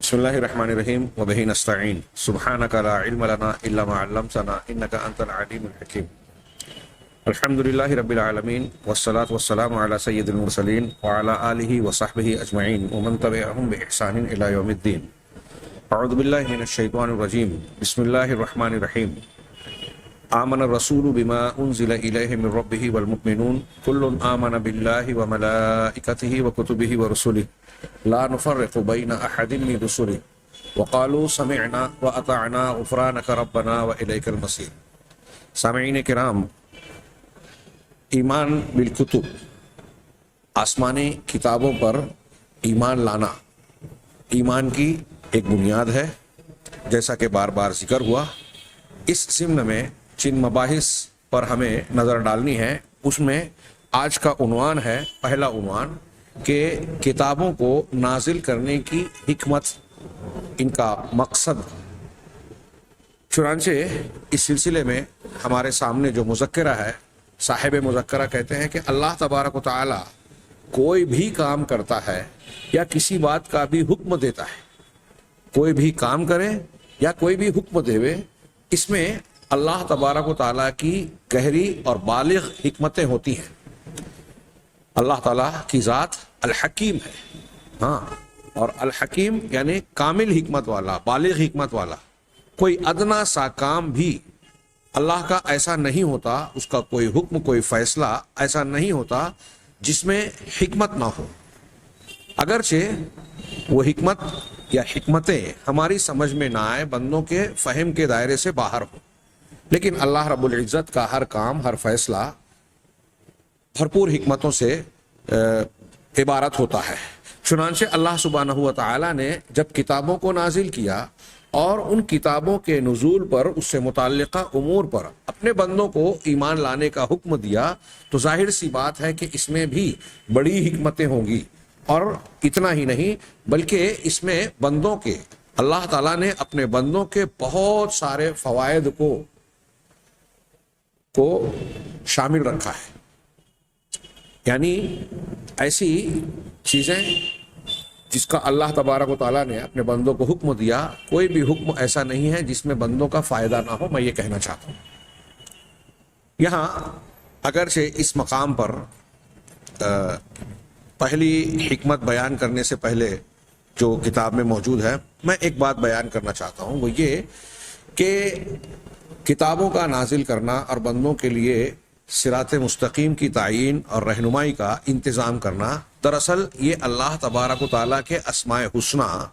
بسم الله الرحمن الرحيم وبه نستعين سبحانك لا علم لنا إلا ما علمتنا إنك أنت العليم الحكيم. الحمد لله رب العالمين والصلاة والسلام على سيد المرسلين وعلى آله وصحبه أجمعين ومن تبعهم بإحسان إلى يوم الدين. أعوذ بالله من الشيطان الرجيم. بسم الله الرحمن الرحيم. آمن الرسول بما أنزل إليه من ربه والمؤمنون كل آمن بالله وملائكته وكتبه ورسله لا نفرق بين أحد من رسله وقالوا سمعنا وأطعنا غفرانك ربنا وإليك المصير. سامعین کرام، ایمان بالکتب، آسمانی کتابوں پر ایمان لانا ایمان کی ایک بنیاد ہے. جیسا کہ بار بار ذکر ہوا، اس ضمن میں جن مباحث پر ہمیں نظر ڈالنی ہے اس میں آج کا عنوان ہے، پہلا عنوان، کہ کتابوں کو نازل کرنے کی حکمت، ان کا مقصد. چنانچہ اس سلسلے میں ہمارے سامنے جو مذکرہ ہے، صاحب مذکرہ کہتے ہیں کہ اللہ تبارک و تعالی کوئی بھی کام کرتا ہے یا کسی بات کا بھی حکم دیتا ہے، کوئی بھی کام کرے یا کوئی بھی حکم دے، اس میں اللہ تبارک و تعالیٰ کی گہری اور بالغ حکمتیں ہوتی ہیں. اللہ تعالیٰ کی ذات الحکیم ہے، ہاں، اور الحکیم یعنی کامل حکمت والا، بالغ حکمت والا. کوئی ادنا سا کام بھی اللہ کا ایسا نہیں ہوتا، اس کا کوئی حکم، کوئی فیصلہ ایسا نہیں ہوتا جس میں حکمت نہ ہو. اگرچہ وہ حکمت یا حکمتیں ہماری سمجھ میں نہ آئے، بندوں کے فہم کے دائرے سے باہر ہو، لیکن اللہ رب العزت کا ہر کام، ہر فیصلہ بھرپور حکمتوں سے عبارت ہوتا ہے. چنانچہ اللہ سبحانہ و تعالی نے جب کتابوں کو نازل کیا اور ان کتابوں کے نزول پر، اس سے متعلقہ امور پر اپنے بندوں کو ایمان لانے کا حکم دیا، تو ظاہر سی بات ہے کہ اس میں بھی بڑی حکمتیں ہوں گی. اور اتنا ہی نہیں بلکہ اس میں بندوں کے، اللہ تعالیٰ نے اپنے بندوں کے بہت سارے فوائد کو شامل رکھا ہے. یعنی ایسی چیزیں جس کا اللہ تبارک و تعالیٰ نے اپنے بندوں کو حکم دیا، کوئی بھی حکم ایسا نہیں ہے جس میں بندوں کا فائدہ نہ ہو، میں یہ کہنا چاہتا ہوں. یہاں اگرچہ اس مقام پر پہلی حکمت بیان کرنے سے پہلے جو کتاب میں موجود ہے، میں ایک بات بیان کرنا چاہتا ہوں، وہ یہ کہ کتابوں کا نازل کرنا اور بندوں کے لیے صراط مستقیم کی تعیین اور رہنمائی کا انتظام کرنا، دراصل یہ اللہ تبارک و تعالیٰ کے اسماء حسنی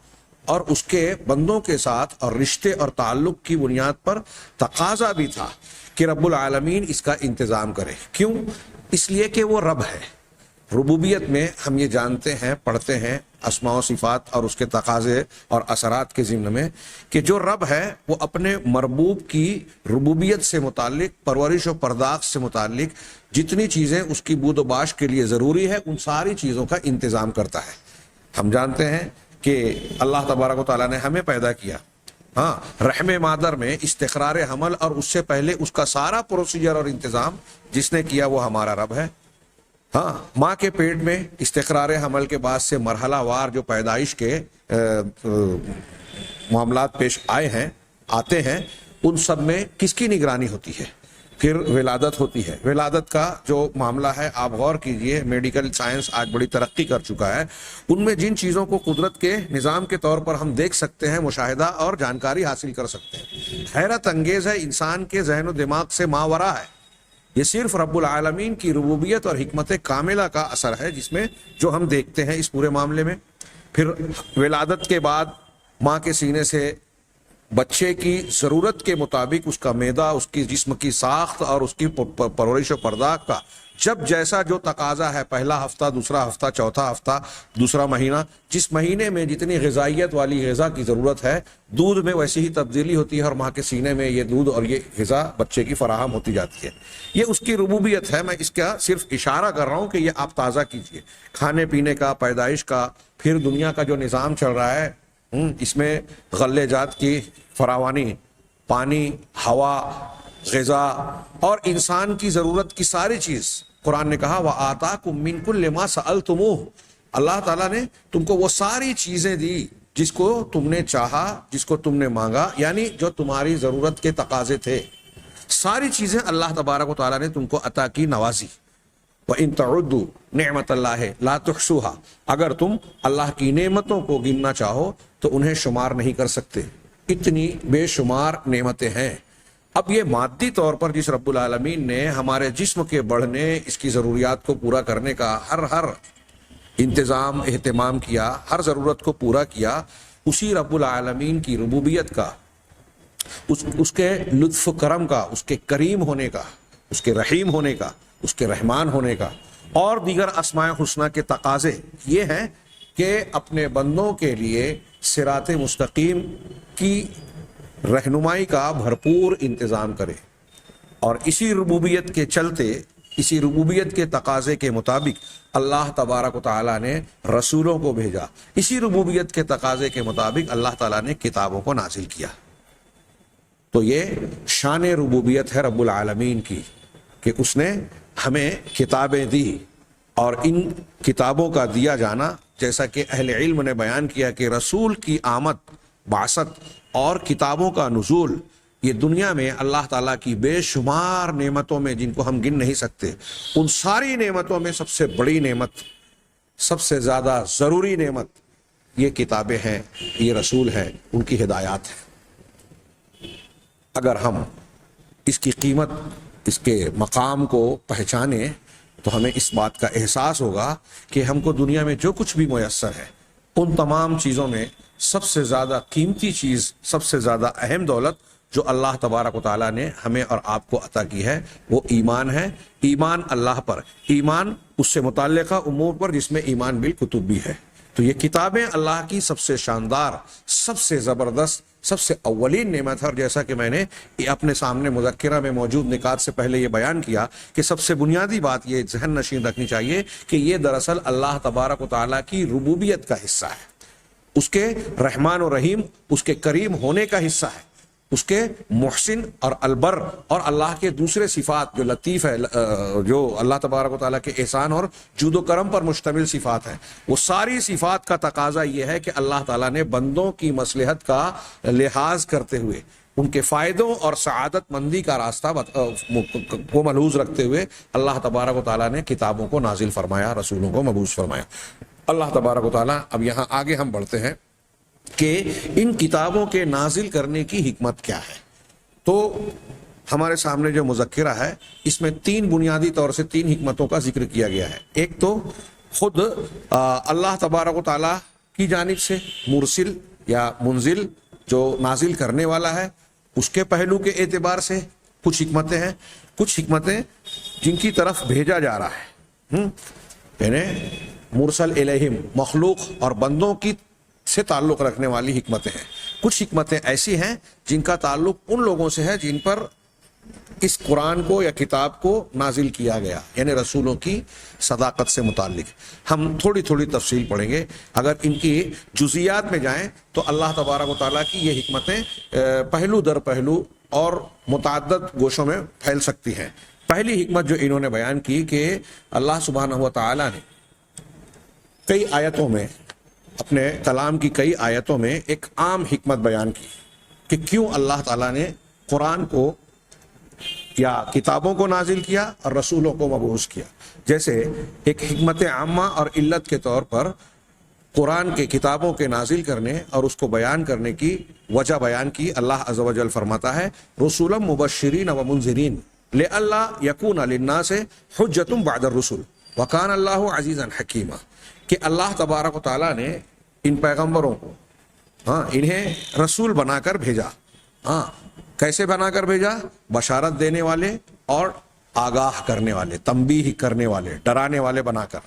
اور اس کے بندوں کے ساتھ اور رشتے اور تعلق کی بنیاد پر تقاضا بھی تھا کہ رب العالمین اس کا انتظام کرے. کیوں؟ اس لیے کہ وہ رب ہے. ربوبیت میں ہم یہ جانتے ہیں، پڑھتے ہیں اسماء و صفات اور اس کے تقاضے اور اثرات کے ضمن میں، کہ جو رب ہے وہ اپنے مربوب کی ربوبیت سے متعلق، پرورش و پرداخت سے متعلق جتنی چیزیں اس کی بود و باش کے لیے ضروری ہے، ان ساری چیزوں کا انتظام کرتا ہے. ہم جانتے ہیں کہ اللہ تبارک و تعالیٰ نے ہمیں پیدا کیا، ہاں، رحم مادر میں استقرار حمل اور اس سے پہلے اس کا سارا پروسیجر اور انتظام جس نے کیا وہ ہمارا رب ہے. ہاں، ماں کے پیٹ میں استقرار حمل کے بعد سے مرحلہ وار جو پیدائش کے معاملات پیش آتے ہیں، ان سب میں کس کی نگرانی ہوتی ہے؟ پھر ولادت ہوتی ہے. ولادت کا جو معاملہ ہے، آپ غور کیجئے، میڈیکل سائنس آج بڑی ترقی کر چکا ہے. ان میں جن چیزوں کو قدرت کے نظام کے طور پر ہم دیکھ سکتے ہیں، مشاہدہ اور جانکاری حاصل کر سکتے ہیں، حیرت انگیز ہے، انسان کے ذہن و دماغ سے ماورا ہے. یہ صرف رب العالمین کی ربوبیت اور حکمت کاملہ کا اثر ہے جس میں جو ہم دیکھتے ہیں اس پورے معاملے میں. پھر ولادت کے بعد ماں کے سینے سے بچے کی ضرورت کے مطابق اس کا معدہ، اس کی جسم کی ساخت اور اس کی پرورش و پرداخت کا جب جیسا جو تقاضا ہے، پہلا ہفتہ، دوسرا ہفتہ، چوتھا ہفتہ، دوسرا مہینہ، جس مہینے میں جتنی غذائیت والی غذا کی ضرورت ہے، دودھ میں ویسی ہی تبدیلی ہوتی ہے اور ماں کے سینے میں یہ دودھ اور یہ غذا بچے کی فراہم ہوتی جاتی ہے. یہ اس کی ربوبیت ہے. میں اس کا صرف اشارہ کر رہا ہوں کہ یہ آپ تازہ کیجئے. کھانے پینے کا، پیدائش کا، پھر دنیا کا جو نظام چل رہا ہے، اس میں غلے جات کی فراوانی، پانی، ہوا، غذا اور انسان کی ضرورت کی ساری چیز. قرآن نے کہا وَآتَاكُم مِّن كُلِّ مَا سَأَلْتُمُوهُ، اللہ تعالیٰ نے تم کو وہ ساری چیزیں دی جس کو تم نے چاہا، جس کو تم نے مانگا، یعنی جو تمہاری ضرورت کے تقاضے تھے، ساری چیزیں اللہ تبارک و تعالیٰ نے تم کو عطا کی، نوازی۔ وَإِن تَعُدُّوا نِعْمَةَ اللَّهِ لَا تُحْصُوهَا، اگر تم اللہ کی نعمتوں کو گننا چاہو تو انہیں شمار نہیں کر سکتے، اتنی بے شمار نعمتیں ہیں۔ اب یہ مادی طور پر جس رب العالمین نے ہمارے جسم کے بڑھنے، اس کی ضروریات کو پورا کرنے کا ہر انتظام اہتمام کیا، ہر ضرورت کو پورا کیا، اسی رب العالمین کی ربوبیت کا، اس کے لطف کرم کا، اس کے کریم ہونے کا، اس کے رحیم ہونے کا، اس کے رحمان ہونے کا، اور دیگر اسماء حسنہ کے تقاضے یہ ہیں کہ اپنے بندوں کے لیے صراط مستقیم کی رہنمائی کا بھرپور انتظام کرے، اور اسی ربوبیت کے چلتے، اسی ربوبیت کے تقاضے کے مطابق اللہ تبارک و تعالیٰ نے رسولوں کو بھیجا، اسی ربوبیت کے تقاضے کے مطابق اللہ تعالیٰ نے کتابوں کو نازل کیا۔ تو یہ شان ربوبیت ہے رب العالمین کی کہ اس نے ہمیں کتابیں دی، اور ان کتابوں کا دیا جانا، جیسا کہ اہل علم نے بیان کیا کہ رسول کی آمد، بعثت اور کتابوں کا نزول، یہ دنیا میں اللہ تعالیٰ کی بے شمار نعمتوں میں، جن کو ہم گن نہیں سکتے، ان ساری نعمتوں میں سب سے بڑی نعمت، سب سے زیادہ ضروری نعمت یہ کتابیں ہیں، یہ رسول ہیں، ان کی ہدایات ہیں۔ اگر ہم اس کی قیمت، اس کے مقام کو پہچانیں تو ہمیں اس بات کا احساس ہوگا کہ ہم کو دنیا میں جو کچھ بھی میسر ہے، ان تمام چیزوں میں سب سے زیادہ قیمتی چیز، سب سے زیادہ اہم دولت جو اللہ تبارک و تعالیٰ نے ہمیں اور آپ کو عطا کی ہے، وہ ایمان ہے۔ ایمان اللہ پر، ایمان اس سے متعلقہ امور پر، جس میں ایمان بالکتب بھی ہے۔ تو یہ کتابیں اللہ کی سب سے شاندار، سب سے زبردست، سب سے اولین نعمت ہے، اور جیسا کہ میں نے اپنے سامنے مذکرہ میں موجود نکات سے پہلے یہ بیان کیا کہ سب سے بنیادی بات یہ ذہن نشین رکھنی چاہیے کہ یہ دراصل اللہ تبارک و تعالیٰ کی ربوبیت کا حصہ ہے، اس کے رحمان و رحیم، اس کے کریم ہونے کا حصہ ہے، اس کے محسن اور البر، اور اللہ کے دوسرے صفات جو لطیف ہے، جو اللہ تبارک و تعالیٰ کے احسان اور جود و کرم پر مشتمل صفات ہیں، وہ ساری صفات کا تقاضا یہ ہے کہ اللہ تعالیٰ نے بندوں کی مصلحت کا لحاظ کرتے ہوئے، ان کے فائدوں اور سعادت مندی کا راستہ کو ملحوظ رکھتے ہوئے اللہ تبارک و تعالیٰ نے کتابوں کو نازل فرمایا، رسولوں کو مبعوث فرمایا۔ اللہ تبارک و تعالیٰ، اب یہاں آگے ہم بڑھتے ہیں کہ ان کتابوں کے نازل کرنے کی حکمت کیا ہے۔ تو ہمارے سامنے جو مذکرہ ہے، اس میں تین بنیادی طور سے تین حکمتوں کا ذکر کیا گیا ہے۔ ایک تو خود اللہ تبارک و تعالیٰ کی جانب سے مرسل یا منزل، جو نازل کرنے والا ہے، اس کے پہلو کے اعتبار سے کچھ حکمتیں ہیں، کچھ حکمتیں جن کی طرف بھیجا جا رہا ہے، یعنی مرسل الیہم، مخلوق اور بندوں کی سے تعلق رکھنے والی حکمتیں ہیں۔ کچھ حکمتیں ایسی ہیں جن کا تعلق ان لوگوں سے ہے جن پر اس قرآن کو یا کتاب کو نازل کیا گیا، یعنی رسولوں کی صداقت سے متعلق۔ ہم تھوڑی تھوڑی تفصیل پڑھیں گے، اگر ان کی جزیات میں جائیں تو اللہ تبارک و تعالیٰ کی یہ حکمتیں پہلو در پہلو اور متعدد گوشوں میں پھیل سکتی ہیں۔ پہلی حکمت جو انہوں نے بیان کی کہ اللہ سبحانہ و تعالیٰ نے کئی آیتوں میں، اپنے کلام کی کئی آیتوں میں ایک عام حکمت بیان کی کہ کیوں اللہ تعالیٰ نے قرآن کو یا کتابوں کو نازل کیا اور رسولوں کو مبعوث کیا۔ جیسے ایک حکمت عامہ اور علت کے طور پر قرآن کے کتابوں کے نازل کرنے اور اس کو بیان کرنے کی وجہ بیان کی۔ اللہ عز و جل فرماتا ہے رسولا مبشرین و منذرین لئلا یکون للناس حجۃ بعد الرسل وکان اللہ عزیزا حکیما، کہ اللہ تبارک و تعالیٰ نے ان پیغمبروں کو انہیں رسول بنا کر بھیجا۔ کیسے بنا کر بھیجا؟ بشارت دینے والے اور آگاہ کرنے والے، تنبیہ کرنے والے، ڈرانے والے بنا کر۔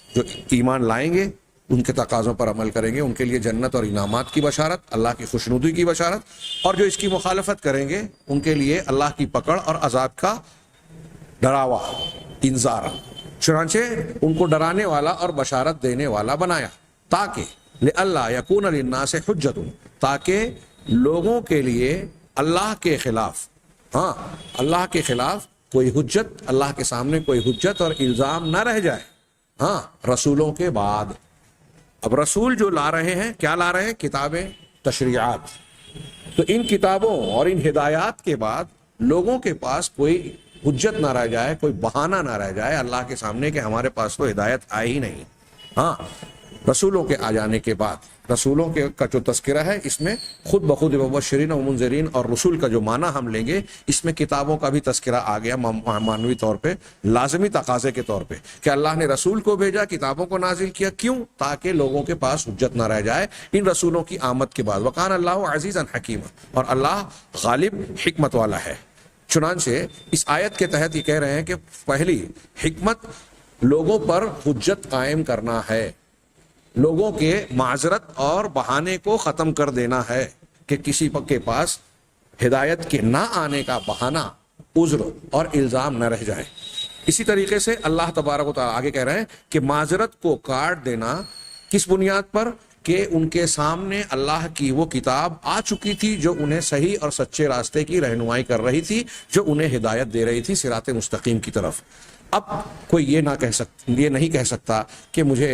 جو ایمان لائیں گے، ان کے تقاضوں پر عمل کریں گے، ان کے لیے جنت اور انعامات کی بشارت، اللہ کی خوشنودی کی بشارت، اور جو اس کی مخالفت کریں گے ان کے لیے اللہ کی پکڑ اور عذاب کا ڈراوا، انذار۔ چنانچہ ان کو ڈرانے والا اور بشارت دینے والا بنایا، تاکہ لئلا یکون للناس حجۃ، تاکہ لوگوں کے لیے اللہ کے خلاف، اللہ کے خلاف کوئی حجت، اللہ کے سامنے کوئی حجت اور الزام نہ رہ جائے، رسولوں کے بعد۔ اب رسول جو لا رہے ہیں کیا لا رہے ہیں؟ کتابیں، تشریعات. تو ان کتابوں اور ان ہدایات کے بعد لوگوں کے پاس کوئی حجت نہ رہ جائے، کوئی بہانہ نہ رہ جائے اللہ کے سامنے کہ ہمارے پاس تو ہدایت آئی ہی نہیں. ہاں، رسولوں کے آ جانے کے بعد رسولوں کے کا جو تذکرہ ہے اس میں خود بخود مبشرین و منذرین، اور رسول کا جو معنی ہم لیں گے اس میں کتابوں کا بھی تذکرہ آ گیا معنوی طور پہ، لازمی تقاضے کے طور پہ کہ اللہ نے رسول کو بھیجا، کتابوں کو نازل کیا. کیوں؟ تاکہ لوگوں کے پاس حجت نہ رہ جائے ان رسولوں کی آمد کے بعد. وکان اللہ عزیزا حکیما، اور اللہ غالب حکمت والا ہے. چنانچہ اس آیت کے تحت یہ کہہ رہے ہیں کہ پہلی حکمت لوگوں پر حجت قائم کرنا ہے، لوگوں کے معذرت اور بہانے کو ختم کر دینا ہے کہ کسی کے پاس ہدایت کے نہ آنے کا بہانہ، عذر اور الزام نہ رہ جائے. اسی طریقے سے اللہ تبارک و تعالیٰ آگے کہہ رہے ہیں کہ معذرت کو کاٹ دینا کس بنیاد پر؟ کہ ان کے سامنے اللہ کی وہ کتاب آ چکی تھی جو انہیں صحیح اور سچے راستے کی رہنمائی کر رہی تھی، جو انہیں ہدایت دے رہی تھی صراط مستقیم کی طرف. اب کوئی یہ نہیں کہہ سکتا کہ مجھے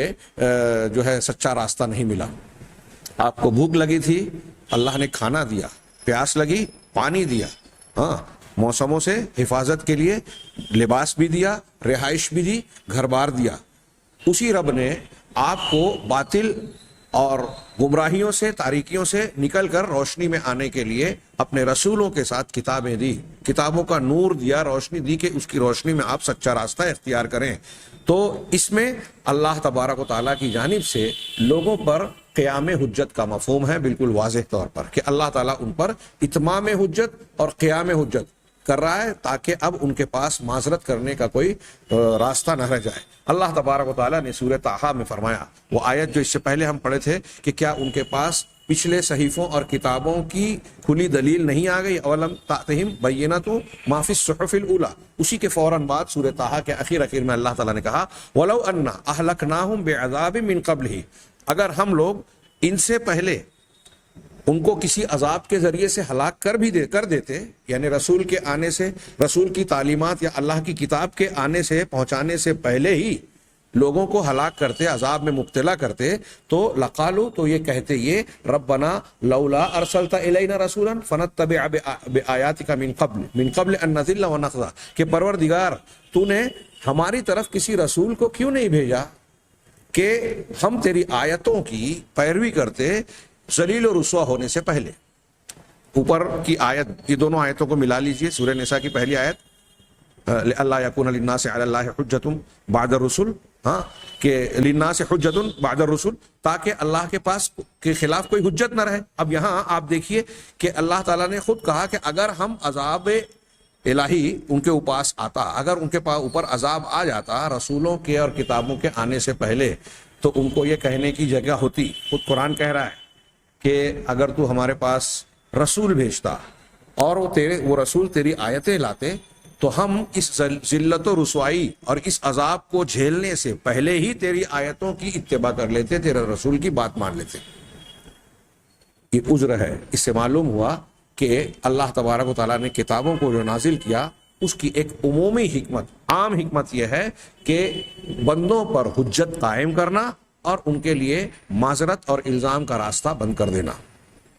جو ہے سچا راستہ نہیں ملا. آپ کو بھوک لگی تھی، اللہ نے کھانا دیا، پیاس لگی، پانی دیا، ہاں، موسموں سے حفاظت کے لیے لباس بھی دیا، رہائش بھی دی، گھر بار دیا. اسی رب نے آپ کو باطل اور گمراہیوں سے، تاریکیوں سے نکل کر روشنی میں آنے کے لیے اپنے رسولوں کے ساتھ کتابیں دی، کتابوں کا نور دیا، روشنی دی کہ اس کی روشنی میں آپ سچا راستہ اختیار کریں. تو اس میں اللہ تبارک و تعالیٰ کی جانب سے لوگوں پر قیام حجت کا مفہوم ہے بالکل واضح طور پر کہ اللہ تعالیٰ ان پر اتمام حجت اور قیام حجت کر رہا ہے تاکہ اب ان کے پاس معذرت کرنے کا کوئی راستہ نہ رہ جائے. اللہ تبارک و تعالیٰ نے سورہ طٰہٰ میں فرمایا، وہ آیت جو اس سے پہلے ہم پڑھے تھے کہ کیا ان کے پاس پچھلے صحیفوں اور کتابوں کی کھلی دلیل نہیں آ گئی؟ اولم تأتہم بینۃ ما فی الصحف الاولی. اسی کے فوراً بعد سورہ طٰہٰ کے اخیر میں اللہ تعالیٰ نے کہا وَلَوْ أَنَّا أَهْلَكْنَاهُمْ بِعَذَابٍ مِّن قَبْلِهِ، اگر ہم لوگ ان سے پہلے ان کو کسی عذاب کے ذریعے سے ہلاک کر دیتے، یعنی رسول کے آنے سے، رسول کی تعلیمات یا اللہ کی کتاب کے آنے سے، پہنچانے سے پہلے ہی لوگوں کو ہلاک کرتے، عذاب میں مبتلا کرتے، تو لقالو، تو یہ کہتے یہ ربنا لولا ارسلت الینا رسولا فنتبع بآیاتک من قبل ان نذل ونخزى، کہ پروردگار تو نے ہماری طرف کسی رسول کو کیوں نہیں بھیجا کہ ہم تیری آیتوں کی پیروی کرتے ذلیل و رسوا ہونے سے پہلے. اوپر کی آیت، یہ دونوں آیتوں کو ملا لیجئے، سورہ نساء کی پہلی آیت اللہ یکون للناس علی اللہ حجۃ بعد الرسل، ہاں، کہ للناس حجۃ بعد الرسل، تاکہ اللہ کے پاس کے خلاف کوئی حجت نہ رہے. اب یہاں آپ دیکھیے کہ اللہ تعالیٰ نے خود کہا کہ اگر ہم عذاب الہی ان کے پاس آتا، اگر ان کے پاس اوپر عذاب آ جاتا رسولوں کے اور کتابوں کے آنے سے پہلے، تو ان کو یہ کہنے کی جگہ ہوتی. خود قرآن کہہ رہا ہے کہ اگر تو ہمارے پاس رسول بھیجتا اور وہ رسول تیری آیتیں لاتے تو ہم اس ذلت و رسوائی اور اس عذاب کو جھیلنے سے پہلے ہی تیری آیتوں کی اتباع کر لیتے، تیرے رسول کی بات مان لیتے. یہ عذر ہے. اس سے معلوم ہوا کہ اللہ تبارک و تعالیٰ نے کتابوں کو جو نازل کیا اس کی ایک عمومی حکمت، عام حکمت یہ ہے کہ بندوں پر حجت قائم کرنا اور ان کے لیے معذرت اور الزام کا راستہ بند کر دینا.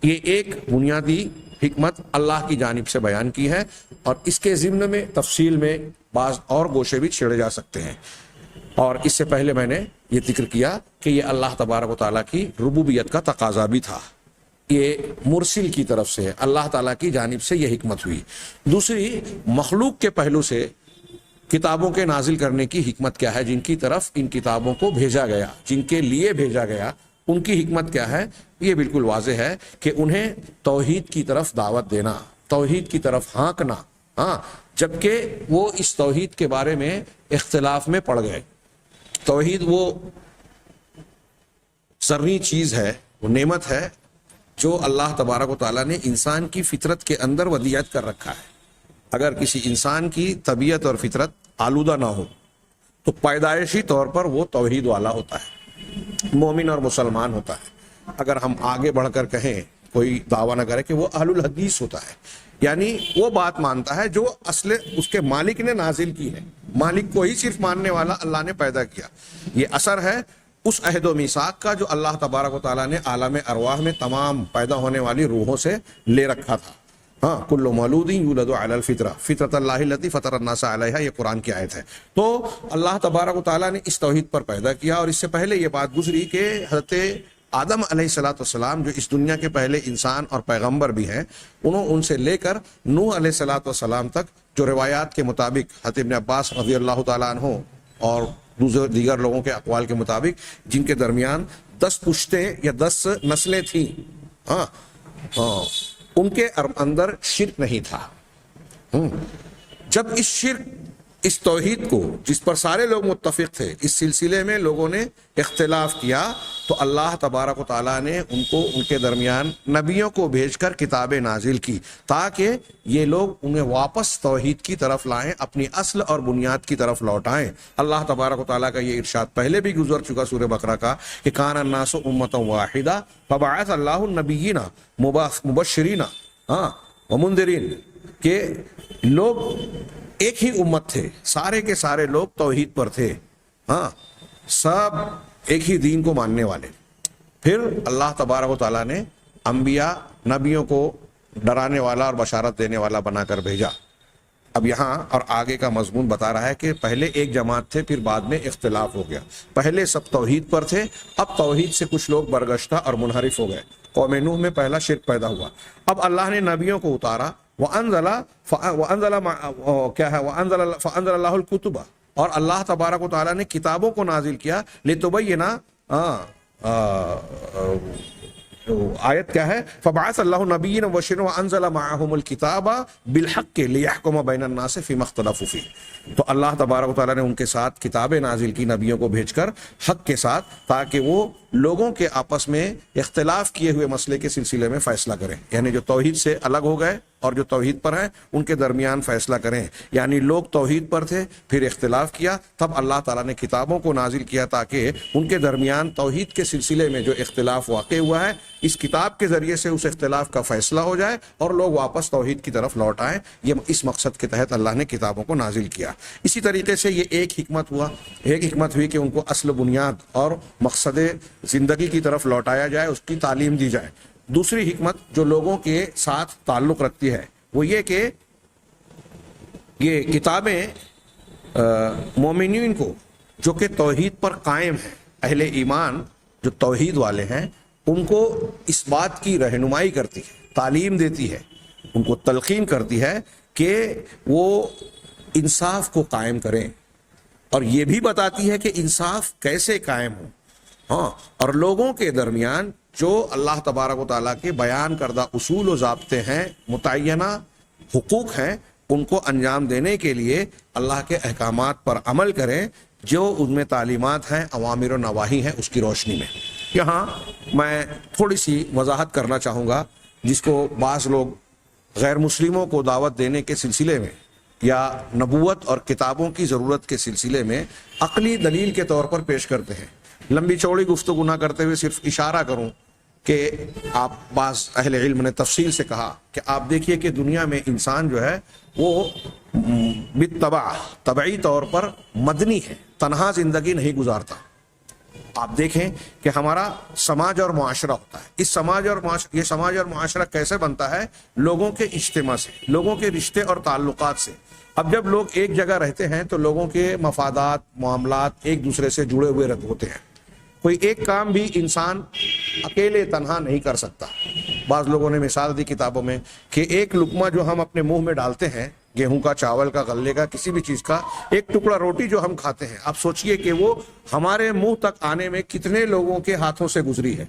یہ ایک بنیادی حکمت اللہ کی جانب سے بیان کی ہے، اور اس کے ضمن میں تفصیل میں بعض اور گوشے بھی چھیڑے جا سکتے ہیں. اور اس سے پہلے میں نے یہ ذکر کیا کہ یہ اللہ تبارک و تعالیٰ کی ربوبیت کا تقاضا بھی تھا، یہ مرسل کی طرف سے اللہ تعالیٰ کی جانب سے یہ حکمت ہوئی. دوسری، مخلوق کے پہلو سے کتابوں کے نازل کرنے کی حکمت کیا ہے؟ جن کی طرف ان کتابوں کو بھیجا گیا، جن کے لیے بھیجا گیا، ان کی حکمت کیا ہے؟ یہ بالکل واضح ہے کہ انہیں توحید کی طرف دعوت دینا، توحید کی طرف ہانکنا، ہاں، جبکہ وہ اس توحید کے بارے میں اختلاف میں پڑ گئے. توحید وہ ذرّی چیز ہے، وہ نعمت ہے جو اللہ تبارک و تعالیٰ نے انسان کی فطرت کے اندر ودیعت کر رکھا ہے. اگر کسی انسان کی طبیعت اور فطرت آلودہ نہ ہو تو پیدائشی طور پر وہ توحید والا ہوتا ہے، مومن اور مسلمان ہوتا ہے. اگر ہم آگے بڑھ کر کہیں، کوئی دعویٰ نہ کرے کہ وہ اہل الحدیث ہوتا ہے، یعنی وہ بات مانتا ہے جو اصل اس کے مالک نے نازل کی ہے، مالک کو ہی صرف ماننے والا اللہ نے پیدا کیا. یہ اثر ہے اس عہد و میثاق کا جو اللہ تبارک و تعالیٰ نے عالم ارواح میں تمام پیدا ہونے والی روحوں سے لے رکھا تھا. ہاں کل مولود یولد علی الفطرہ فطرۃ اللہ التی فطر الناس علیہا، یہ قرآن کی آیت ہے. تو اللہ تبارک و تعالیٰ نے اس توحید پر پیدا کیا. اور اس سے پہلے یہ بات گزری کہ حضرت آدم علیہ السلام جو اس دنیا کے پہلے انسان اور پیغمبر بھی ہیں، ان سے لے کر نوح علیہ السلام تک جو روایات کے مطابق حضرت ابن عباس رضی اللہ تعالیٰ عنہ اور دیگر لوگوں کے اقوال کے مطابق جن کے درمیان 10 پشتیں یا 10 نسلیں تھیں، ان کے اندر شرک نہیں تھا. جب اس توحید کو جس پر سارے لوگ متفق تھے، اس سلسلے میں لوگوں نے اختلاف کیا، تو اللہ تبارک و تعالیٰ نے ان کے درمیان نبیوں کو بھیج کر کتابیں نازل کی تاکہ یہ لوگ انہیں واپس توحید کی طرف لائیں، اپنی اصل اور بنیاد کی طرف لوٹائیں. اللہ تبارک و تعالیٰ کا یہ ارشاد پہلے بھی گزر چکا سورہ بقرہ کا کہ کان الناس امۃ واحدہ فبعث اللہ النبیین مبشرین ومنذرین، کہ لوگ ایک ہی امت تھے، سارے کے سارے لوگ توحید پر تھے، سب ایک ہی دین کو ماننے والے. پھر اللہ تبارک و تعالیٰ نے انبیاء نبیوں کو ڈرانے والا اور بشارت دینے والا بنا کر بھیجا. اب یہاں اور آگے کا مضمون بتا رہا ہے کہ پہلے ایک جماعت تھے، پھر بعد میں اختلاف ہو گیا. پہلے سب توحید پر تھے، اب توحید سے کچھ لوگ برگشتہ اور منحرف ہو گئے. قوم نوح میں پہلا شرک پیدا ہوا. اب اللہ نے نبیوں کو اتارا، فَأَنزَلَ اللَّهُ الْكُتُبَ، اور اللہ تبارک و تعالیٰ نے کتابوں کو نازل کیا. لِتُبَيِّنَ، آیت کیا ہے؟ فَبَعَثَ اللَّهُ نَبِيِّينَ مُبَشِّرِينَ وَأَنزَلَ مَعَهُمُ الْكِتَابَ بِالْحَقِّ لِيَحْكُمَ بَيْنَ النَّاسِ فِيمَا اخْتَلَفُوا فِيهِ. تو اللہ تبارک و تعالیٰ نے ان کے ساتھ کتابیں نازل کی نبیوں کو بھیج کر حق کے ساتھ، تاکہ وہ لوگوں کے آپس میں اختلاف کیے ہوئے مسئلے کے سلسلے میں فیصلہ کریں. یعنی جو توحید سے الگ ہو گئے اور جو توحید پر ہیں ان کے درمیان فیصلہ کریں. یعنی لوگ توحید پر تھے، پھر اختلاف کیا، تب اللہ تعالیٰ نے کتابوں کو نازل کیا تاکہ ان کے درمیان توحید کے سلسلے میں جو اختلاف واقع ہوا ہے، اس کتاب کے ذریعے سے اس اختلاف کا فیصلہ ہو جائے اور لوگ واپس توحید کی طرف لوٹ آئیں. یہ اس مقصد کے تحت اللہ نے کتابوں کو نازل کیا. اسی طریقے سے یہ ایک حکمت ہوا. ایک حکمت ہوئی کہ ان کو اصل بنیاد اور مقصد زندگی کی طرف لوٹایا جائے، اس کی تعلیم دی جائے. دوسری حکمت جو لوگوں کے ساتھ تعلق رکھتی ہے وہ یہ کہ یہ کتابیں مومنین کو جو کہ توحید پر قائم ہیں، اہل ایمان جو توحید والے ہیں، ان کو اس بات کی رہنمائی کرتی ہے، تعلیم دیتی ہے، ان کو تلقین کرتی ہے کہ وہ انصاف کو قائم کریں، اور یہ بھی بتاتی ہے کہ انصاف کیسے قائم ہو. اور لوگوں کے درمیان جو اللہ تبارک و تعالیٰ کے بیان کردہ اصول و ضابطے ہیں، متعینہ حقوق ہیں، ان کو انجام دینے کے لیے اللہ کے احکامات پر عمل کریں جو ان میں تعلیمات ہیں، اوامر و نواہی ہیں، اس کی روشنی میں. یہاں میں تھوڑی سی وضاحت کرنا چاہوں گا جس کو بعض لوگ غیر مسلموں کو دعوت دینے کے سلسلے میں یا نبوت اور کتابوں کی ضرورت کے سلسلے میں عقلی دلیل کے طور پر پیش کرتے ہیں. لمبی چوڑی گفتگو نہ کرتے ہوئے صرف اشارہ کروں کہ آپ بعض اہل علم نے تفصیل سے کہا کہ آپ دیکھیے کہ دنیا میں انسان جو ہے وہ طبعی طور پر مدنی ہے، تنہا زندگی نہیں گزارتا. آپ دیکھیں کہ ہمارا سماج اور معاشرہ ہوتا ہے. اس سماج اور معاشرہ کیسے بنتا ہے؟ لوگوں کے اجتماع سے، لوگوں کے رشتے اور تعلقات سے. اب جب لوگ ایک جگہ رہتے ہیں تو لوگوں کے مفادات، معاملات ایک دوسرے سے جڑے ہوئے ہوتے ہیں. کوئی ایک کام بھی انسان اکیلے تنہا نہیں کر سکتا. بعض لوگوں نے مثال دی کتابوں میں کہ ایک لقمہ جو ہم اپنے منہ میں ڈالتے ہیں، گیہوں کا، چاول کا، غلے کا، کسی بھی چیز کا ایک ٹکڑا روٹی جو ہم کھاتے ہیں، آپ سوچئے کہ وہ ہمارے منہ تک آنے میں کتنے لوگوں کے ہاتھوں سے گزری ہے.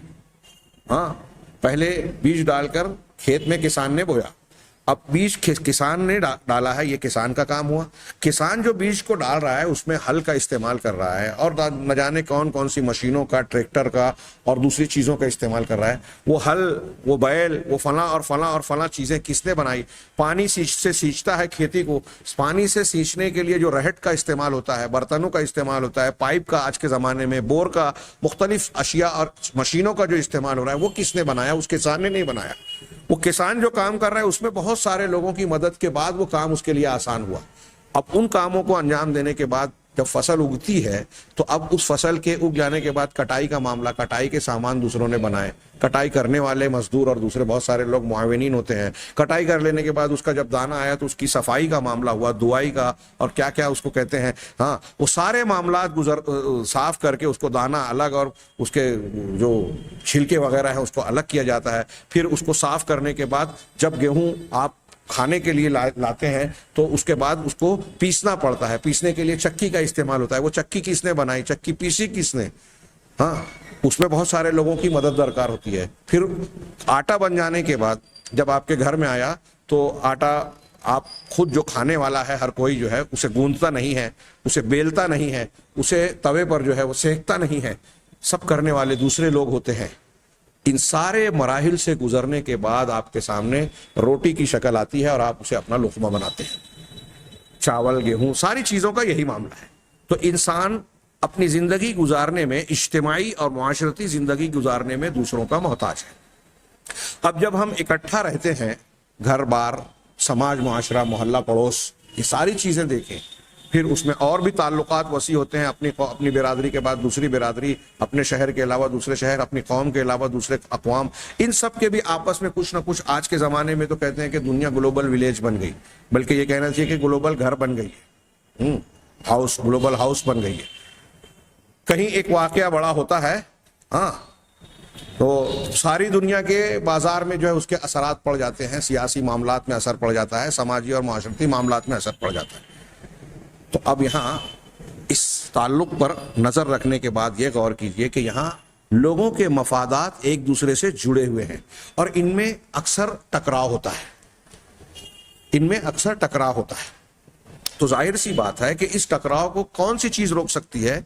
پہلے بیج ڈال کر کھیت میں کسان نے بویا، اب بیج کسان نے ڈالا ہے، یہ کسان کا کام ہوا. کسان جو بیج کو ڈال رہا ہے اس میں ہل کا استعمال کر رہا ہے اور نہ جانے کون کون سی مشینوں کا، ٹریکٹر کا اور دوسری چیزوں کا استعمال کر رہا ہے. وہ ہل، وہ بیل، وہ فلاں اور فلاں اور فلاں چیزیں کس نے بنائی؟ پانی سے سینچتا ہے کھیتی کو. پانی سے سینچنے کے لیے جو رہٹ کا استعمال ہوتا ہے، برتنوں کا استعمال ہوتا ہے، پائپ کا آج کے زمانے میں، بور کا، مختلف اشیاء اور مشینوں کا جو استعمال ہو رہا ہے، وہ کس نے بنایا؟ اس کسان نے نہیں بنایا. وہ کسان جو کام کر رہا ہے اس میں بہت سارے لوگوں کی مدد کے بعد وہ کام اس کے لیے آسان ہوا. اب ان کاموں کو انجام دینے کے بعد جب فصل اگتی ہے تو اب اس فصل کے اگ جانے کے بعد کٹائی کا معاملہ، کٹائی کے سامان دوسروں نے بنائے، کٹائی کرنے والے مزدور اور دوسرے بہت سارے لوگ معاونین ہوتے ہیں، کٹائی کر لینے کے بعد اس کا جب دانہ آیا تو اس کی صفائی کا معاملہ ہوا، دوائی کا اور کیا کیا اس کو کہتے ہیں، ہاں وہ سارے معاملات صاف کر کے اس کو دانہ الگ اور اس کے جو چھلکے وغیرہ ہیں اس کو الگ کیا جاتا ہے. پھر اس کو صاف کرنے کے بعد جب گیہوں آپ کھانے کے لیے لاتے ہیں تو اس کے بعد اس کو پیسنا پڑتا ہے. پیسنے کے لیے چکی کا استعمال ہوتا ہے. وہ چکی کس نے بنائی، چکی پیسی کس نے؟ ہاں اس میں بہت سارے لوگوں کی مدد درکار ہوتی ہے. پھر آٹا بن جانے کے بعد جب آپ کے گھر میں آیا تو آٹا آپ خود جو کھانے والا ہے ہر کوئی جو ہے اسے گوندتا نہیں ہے، اسے بیلتا نہیں ہے، اسے توے پر جو ہے وہ سینکتا نہیں ہے، سب کرنے والے دوسرے لوگ ہوتے ہیں. ان سارے مراحل سے گزرنے کے بعد آپ کے سامنے روٹی کی شکل آتی ہے اور آپ اسے اپنا لقمہ بناتے ہیں. چاول، گیہوں، ساری چیزوں کا یہی معاملہ ہے. تو انسان اپنی زندگی گزارنے میں، اجتماعی اور معاشرتی زندگی گزارنے میں دوسروں کا محتاج ہے. اب جب ہم اکٹھا رہتے ہیں، گھر بار، سماج، معاشرہ، محلہ، پڑوس، یہ ساری چیزیں دیکھیں، پھر اس میں اور بھی تعلقات وسیع ہوتے ہیں. اپنی برادری کے بعد دوسری برادری، اپنے شہر کے علاوہ دوسرے شہر، اپنی قوم کے علاوہ دوسرے اقوام، ان سب کے بھی آپس میں کچھ نہ کچھ. آج کے زمانے میں تو کہتے ہیں کہ دنیا گلوبل ولیج بن گئی، بلکہ یہ کہنا چاہیے کہ گلوبل گھر بن گئی ہے، ہاؤس، گلوبل ہاؤس بن گئی ہے. کہیں ایک واقعہ بڑا ہوتا ہے ہاں تو ساری دنیا کے بازار میں جو ہے اس کے اثرات پڑ جاتے ہیں. سیاسی معاملات میں اثر پڑ جاتا ہے، سماجی اور معاشرتی معاملات میں اثر پڑ جاتا ہے. تو اب یہاں اس تعلق پر نظر رکھنے کے بعد یہ غور کیجئے کہ یہاں لوگوں کے مفادات ایک دوسرے سے جڑے ہوئے ہیں اور ان میں اکثر ٹکراؤ ہوتا ہے. تو ظاہر سی بات ہے کہ اس ٹکراؤ کو کون سی چیز روک سکتی ہے،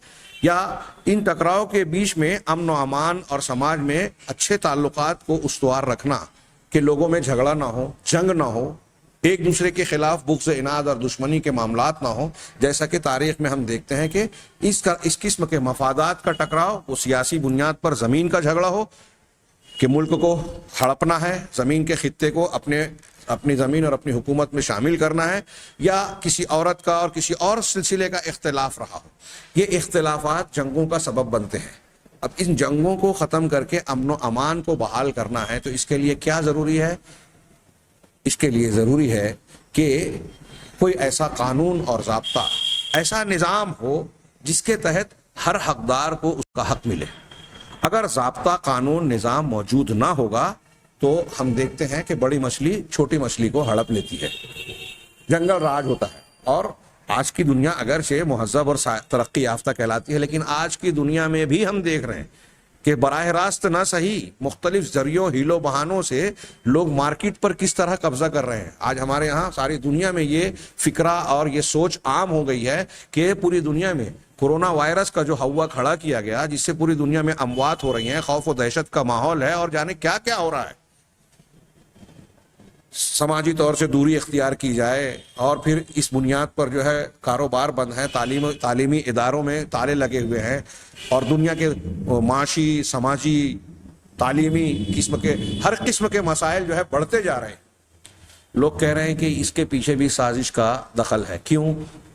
یا ان ٹکراؤ کے بیچ میں امن و امان اور سماج میں اچھے تعلقات کو استوار رکھنا کہ لوگوں میں جھگڑا نہ ہو، جنگ نہ ہو، ایک دوسرے کے خلاف بغض، اناد اور دشمنی کے معاملات نہ ہو. جیسا کہ تاریخ میں ہم دیکھتے ہیں کہ اس قسم کے مفادات کا ٹکراؤ وہ سیاسی بنیاد پر زمین کا جھگڑا ہو کہ ملک کو ہڑپنا ہے، زمین کے خطے کو اپنی زمین اور اپنی حکومت میں شامل کرنا ہے، یا کسی عورت کا اور کسی اور سلسلے کا اختلاف رہا ہو. یہ اختلافات جنگوں کا سبب بنتے ہیں. اب ان جنگوں کو ختم کر کے امن و امان کو بحال کرنا ہے تو اس کے لیے کیا ضروری ہے؟ اس کے لیے ضروری ہے کہ کوئی ایسا قانون اور ضابطہ، ایسا نظام ہو جس کے تحت ہر حقدار کو اس کا حق ملے. اگر ضابطہ، قانون، نظام موجود نہ ہوگا تو ہم دیکھتے ہیں کہ بڑی مچھلی چھوٹی مچھلی کو ہڑپ لیتی ہے، جنگل راج ہوتا ہے. اور آج کی دنیا اگرچہ مہذب اور ترقی یافتہ کہلاتی ہے، لیکن آج کی دنیا میں بھی ہم دیکھ رہے ہیں کہ براہ راست نہ صحیح مختلف ذریعوں، ہیلوں بہانوں سے لوگ مارکیٹ پر کس طرح قبضہ کر رہے ہیں. آج ہمارے ہاں ساری دنیا میں یہ فکرہ اور یہ سوچ عام ہو گئی ہے کہ پوری دنیا میں کورونا وائرس کا جو ہوا کھڑا کیا گیا، جس سے پوری دنیا میں اموات ہو رہی ہیں، خوف و دہشت کا ماحول ہے اور جانے کیا کیا ہو رہا ہے. سماجی طور سے دوری اختیار کی جائے اور پھر اس بنیاد پر جو ہے کاروبار بند ہے، تعلیمی اداروں میں تالے لگے ہوئے ہیں اور دنیا کے معاشی، سماجی، تعلیمی ہر قسم کے مسائل جو ہے بڑھتے جا رہے ہیں. لوگ کہہ رہے ہیں کہ اس کے پیچھے بھی سازش کا دخل ہے. کیوں؟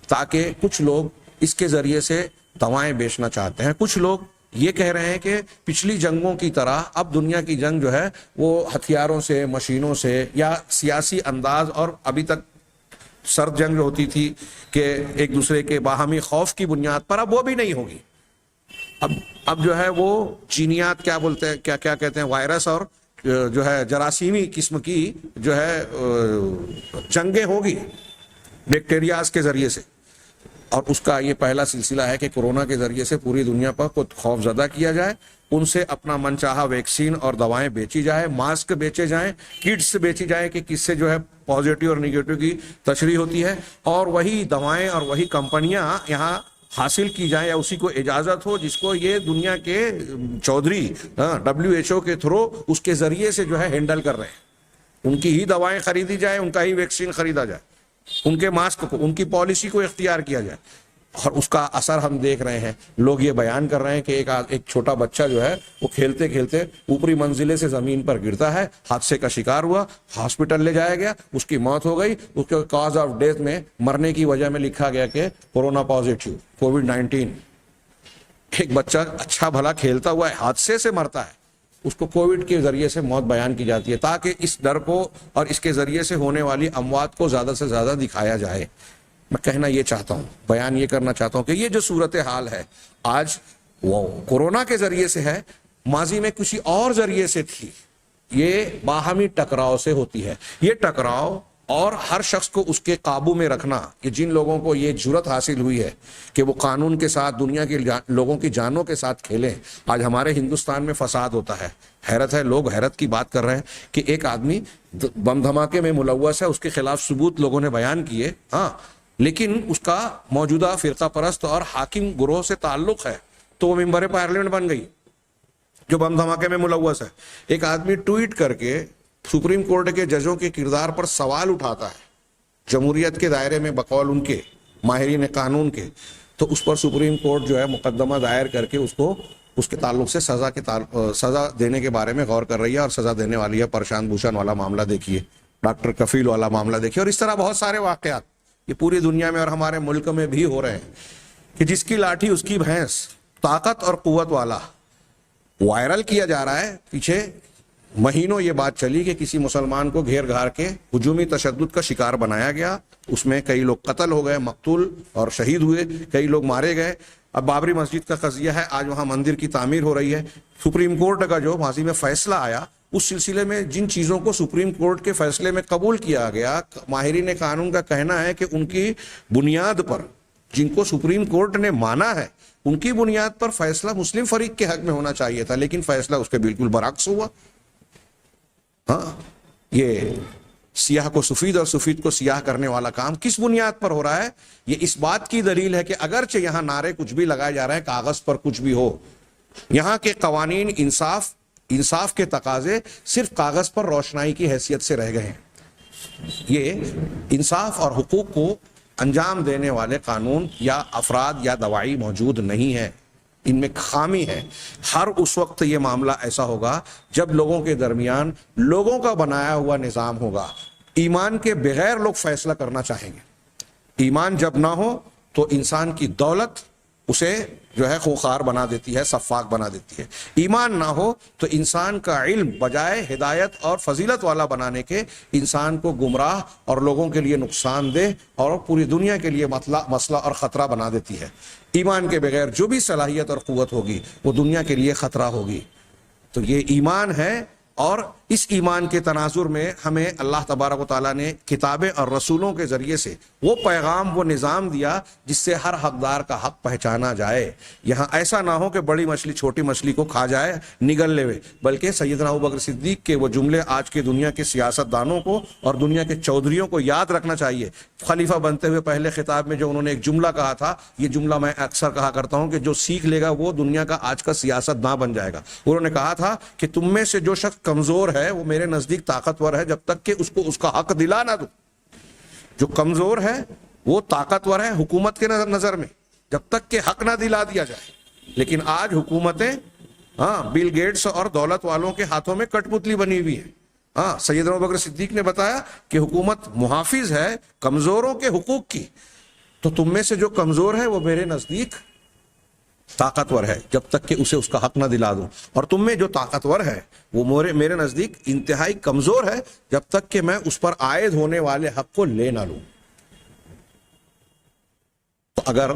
تاکہ کچھ لوگ اس کے ذریعے سے دوائیں بیچنا چاہتے ہیں. کچھ لوگ یہ کہہ رہے ہیں کہ پچھلی جنگوں کی طرح اب دنیا کی جنگ جو ہے وہ ہتھیاروں سے، مشینوں سے یا سیاسی انداز، اور ابھی تک سرد جنگ جو ہوتی تھی کہ ایک دوسرے کے باہمی خوف کی بنیاد پر، اب وہ بھی نہیں ہوگی. اب جو ہے وہ جینیات کیا بولتے ہیں، کیا کہتے ہیں، وائرس اور جو ہے جراثیمی قسم کی جو ہے جنگیں ہوگی بیکٹیریاز کے ذریعے سے. اور اس کا یہ پہلا سلسلہ ہے کہ کورونا کے ذریعے سے پوری دنیا پر کو خوف زدہ کیا جائے، ان سے اپنا من چاہا ویکسین اور دوائیں بیچی جائے، ماسک بیچے جائیں، کٹس بیچی جائے کہ کس سے جو ہے پازیٹیو اور نیگیٹو کی تشریح ہوتی ہے، اور وہی دوائیں اور وہی کمپنیاں یہاں حاصل کی جائیں یا اسی کو اجازت ہو جس کو یہ دنیا کے چودھری WHO کے تھرو اس کے ذریعے سے جو ہے ہینڈل کر رہے ہیں. ان کی ہی دوائیں خریدی جائے، ان کا ہی ویکسین خریدا جائے، ان کے ماسک کو، ان کی پالیسی کو اختیار کیا جائے. اور اس کا اثر ہم دیکھ رہے ہیں. لوگ یہ بیان کر رہے ہیں کہ ایک چھوٹا بچہ جو ہے وہ کھیلتے کھیلتے اوپری منزلے سے زمین پر گرتا ہے, حادثے کا شکار ہوا, ہاسپٹل لے جایا گیا, اس کی موت ہو گئی. اس کے کاز آف ڈیتھ میں, مرنے کی وجہ میں لکھا گیا کہ کورونا پازیٹیو, کووڈ-19. ایک بچہ اچھا بھلا کھیلتا ہوا حادثے سے مرتا ہے, اس کو کووڈ کے ذریعے سے موت بیان کی جاتی ہے, تاکہ اس ڈر کو اور اس کے ذریعے سے ہونے والی اموات کو زیادہ سے زیادہ دکھایا جائے. میں کہنا یہ چاہتا ہوں, بیان یہ کرنا چاہتا ہوں کہ یہ جو صورتحال ہے آج وہ کورونا کے ذریعے سے ہے, ماضی میں کسی اور ذریعے سے تھی. یہ باہمی ٹکراؤ سے ہوتی ہے. یہ ٹکراؤ اور ہر شخص کو اس کے قابو میں رکھنا, یہ جن لوگوں کو یہ جرت حاصل ہوئی ہے کہ وہ قانون کے ساتھ دنیا کے لوگوں کی جانوں کے ساتھ کھیلیں. آج ہمارے ہندوستان میں فساد ہوتا ہے, حیرت ہے, لوگ حیرت کی بات کر رہے ہیں کہ ایک آدمی بم دھماکے میں ملوث ہے, اس کے خلاف ثبوت لوگوں نے بیان کیے, ہاں, لیکن اس کا موجودہ فرقہ پرست اور حاکم گروہ سے تعلق ہے, تو وہ ممبر پارلیمنٹ بن گئی جو بم دھماکے میں ملوث ہے. ایک آدمی ٹویٹ کر کے سپریم کورٹ کے ججوں کے کردار پر سوال اٹھاتا ہے جمہوریت کے دائرے میں بقول ان کے ماہرین قانون کے, تو اس پر سپریم کورٹ جو ہے مقدمہ دائر کر کے اس کو اس کے تعلق سے سزا دینے کے بارے میں غور کر رہی ہے, اور سزا دینے والی ہے. پرشانت بھوشن والا معاملہ دیکھیے, ڈاکٹر کفیل والا معاملہ دیکھیے, اور اس طرح بہت سارے واقعات یہ پوری دنیا میں اور ہمارے ملک میں بھی ہو رہے ہیں کہ جس کی لاٹھی اس کی بھینس, طاقت اور قوت والا. وائرل کیا جا رہا ہے, پیچھے مہینوں یہ بات چلی کہ کسی مسلمان کو گھیر گھار کے ہجومی تشدد کا شکار بنایا گیا, اس میں کئی لوگ قتل ہو گئے, مقتول اور شہید ہوئے, کئی لوگ مارے گئے. اب بابری مسجد کا قضیہ ہے, آج وہاں مندر کی تعمیر ہو رہی ہے. سپریم کورٹ کا جو ماضی میں فیصلہ آیا, اس سلسلے میں جن چیزوں کو سپریم کورٹ کے فیصلے میں قبول کیا گیا, ماہرین قانون کا کہنا ہے کہ ان کی بنیاد پر, جن کو سپریم کورٹ نے مانا ہے, ان کی بنیاد پر فیصلہ مسلم فریق کے حق میں ہونا چاہیے تھا, لیکن فیصلہ اس کے بالکل برعکس ہوا. ہاں, یہ سیاہ کو سفید اور سفید کو سیاہ کرنے والا کام کس بنیاد پر ہو رہا ہے؟ یہ اس بات کی دلیل ہے کہ اگرچہ یہاں نعرے کچھ بھی لگائے جا رہے ہیں, کاغذ پر کچھ بھی ہو, یہاں کے قوانین انصاف کے تقاضے صرف کاغذ پر روشنائی کی حیثیت سے رہ گئے ہیں. یہ انصاف اور حقوق کو انجام دینے والے قانون یا افراد یا دوائی موجود نہیں ہے, ان میں خامی ہے. ہر اس وقت یہ معاملہ ایسا ہوگا جب لوگوں کے درمیان لوگوں کا بنایا ہوا نظام ہوگا. ایمان کے بغیر لوگ فیصلہ کرنا چاہیں گے. ایمان جب نہ ہو تو انسان کی دولت اسے جو ہے خوخار بنا دیتی ہے, سفاک بنا دیتی ہے. ایمان نہ ہو تو انسان کا علم بجائے ہدایت اور فضیلت والا بنانے کے انسان کو گمراہ اور لوگوں کے لیے نقصان دہ اور پوری دنیا کے لیے مسئلہ اور خطرہ بنا دیتی ہے. ایمان کے بغیر جو بھی صلاحیت اور قوت ہوگی وہ دنیا کے لیے خطرہ ہوگی. تو یہ ایمان ہے, اور اس ایمان کے تناظر میں ہمیں اللہ تبارک و تعالیٰ نے کتابیں اور رسولوں کے ذریعے سے وہ پیغام, وہ نظام دیا جس سے ہر حقدار کا حق پہچانا جائے. یہاں ایسا نہ ہو کہ بڑی مچھلی چھوٹی مچھلی کو کھا جائے, نگل لے, بلکہ سیدنا ابوبکر صدیق کے وہ جملے آج کے دنیا کے سیاست دانوں کو اور دنیا کے چودھریوں کو یاد رکھنا چاہیے. خلیفہ بنتے ہوئے پہلے خطاب میں جو انہوں نے ایک جملہ کہا تھا, یہ جملہ میں اکثر کہا کرتا ہوں کہ جو سیکھ لے گا وہ دنیا کا آج کا سیاست داں بن جائے گا. انہوں نے کہا تھا کہ تم میں سے جو شخص کمزور ہے وہ میرے نزدیک طاقتور ہے جب تک کہ اس کو اس کا حق دلا نہ دو. جو کمزور ہے وہ طاقتور ہے حکومت کے نظر میں جب تک کہ حق نہ دلا دیا جائے. لیکن آج حکومتیں بل گیٹس اور دولت والوں کے ہاتھوں میں کٹ پتلی بنی ہوئی ہے. سیدنا ابوبکر صدیق نے بتایا کہ حکومت محافظ ہے کمزوروں کے حقوق کی, تو تم میں سے جو کمزور ہے وہ میرے نزدیک طاقتور ہے جب تک کہ اسے اس کا حق نہ دلا دو, اور تم میں جو طاقتور ہے وہ میرے نزدیک انتہائی کمزور ہے جب تک کہ میں اس پر عائد ہونے والے حق کو لے نہ لوں. تو اگر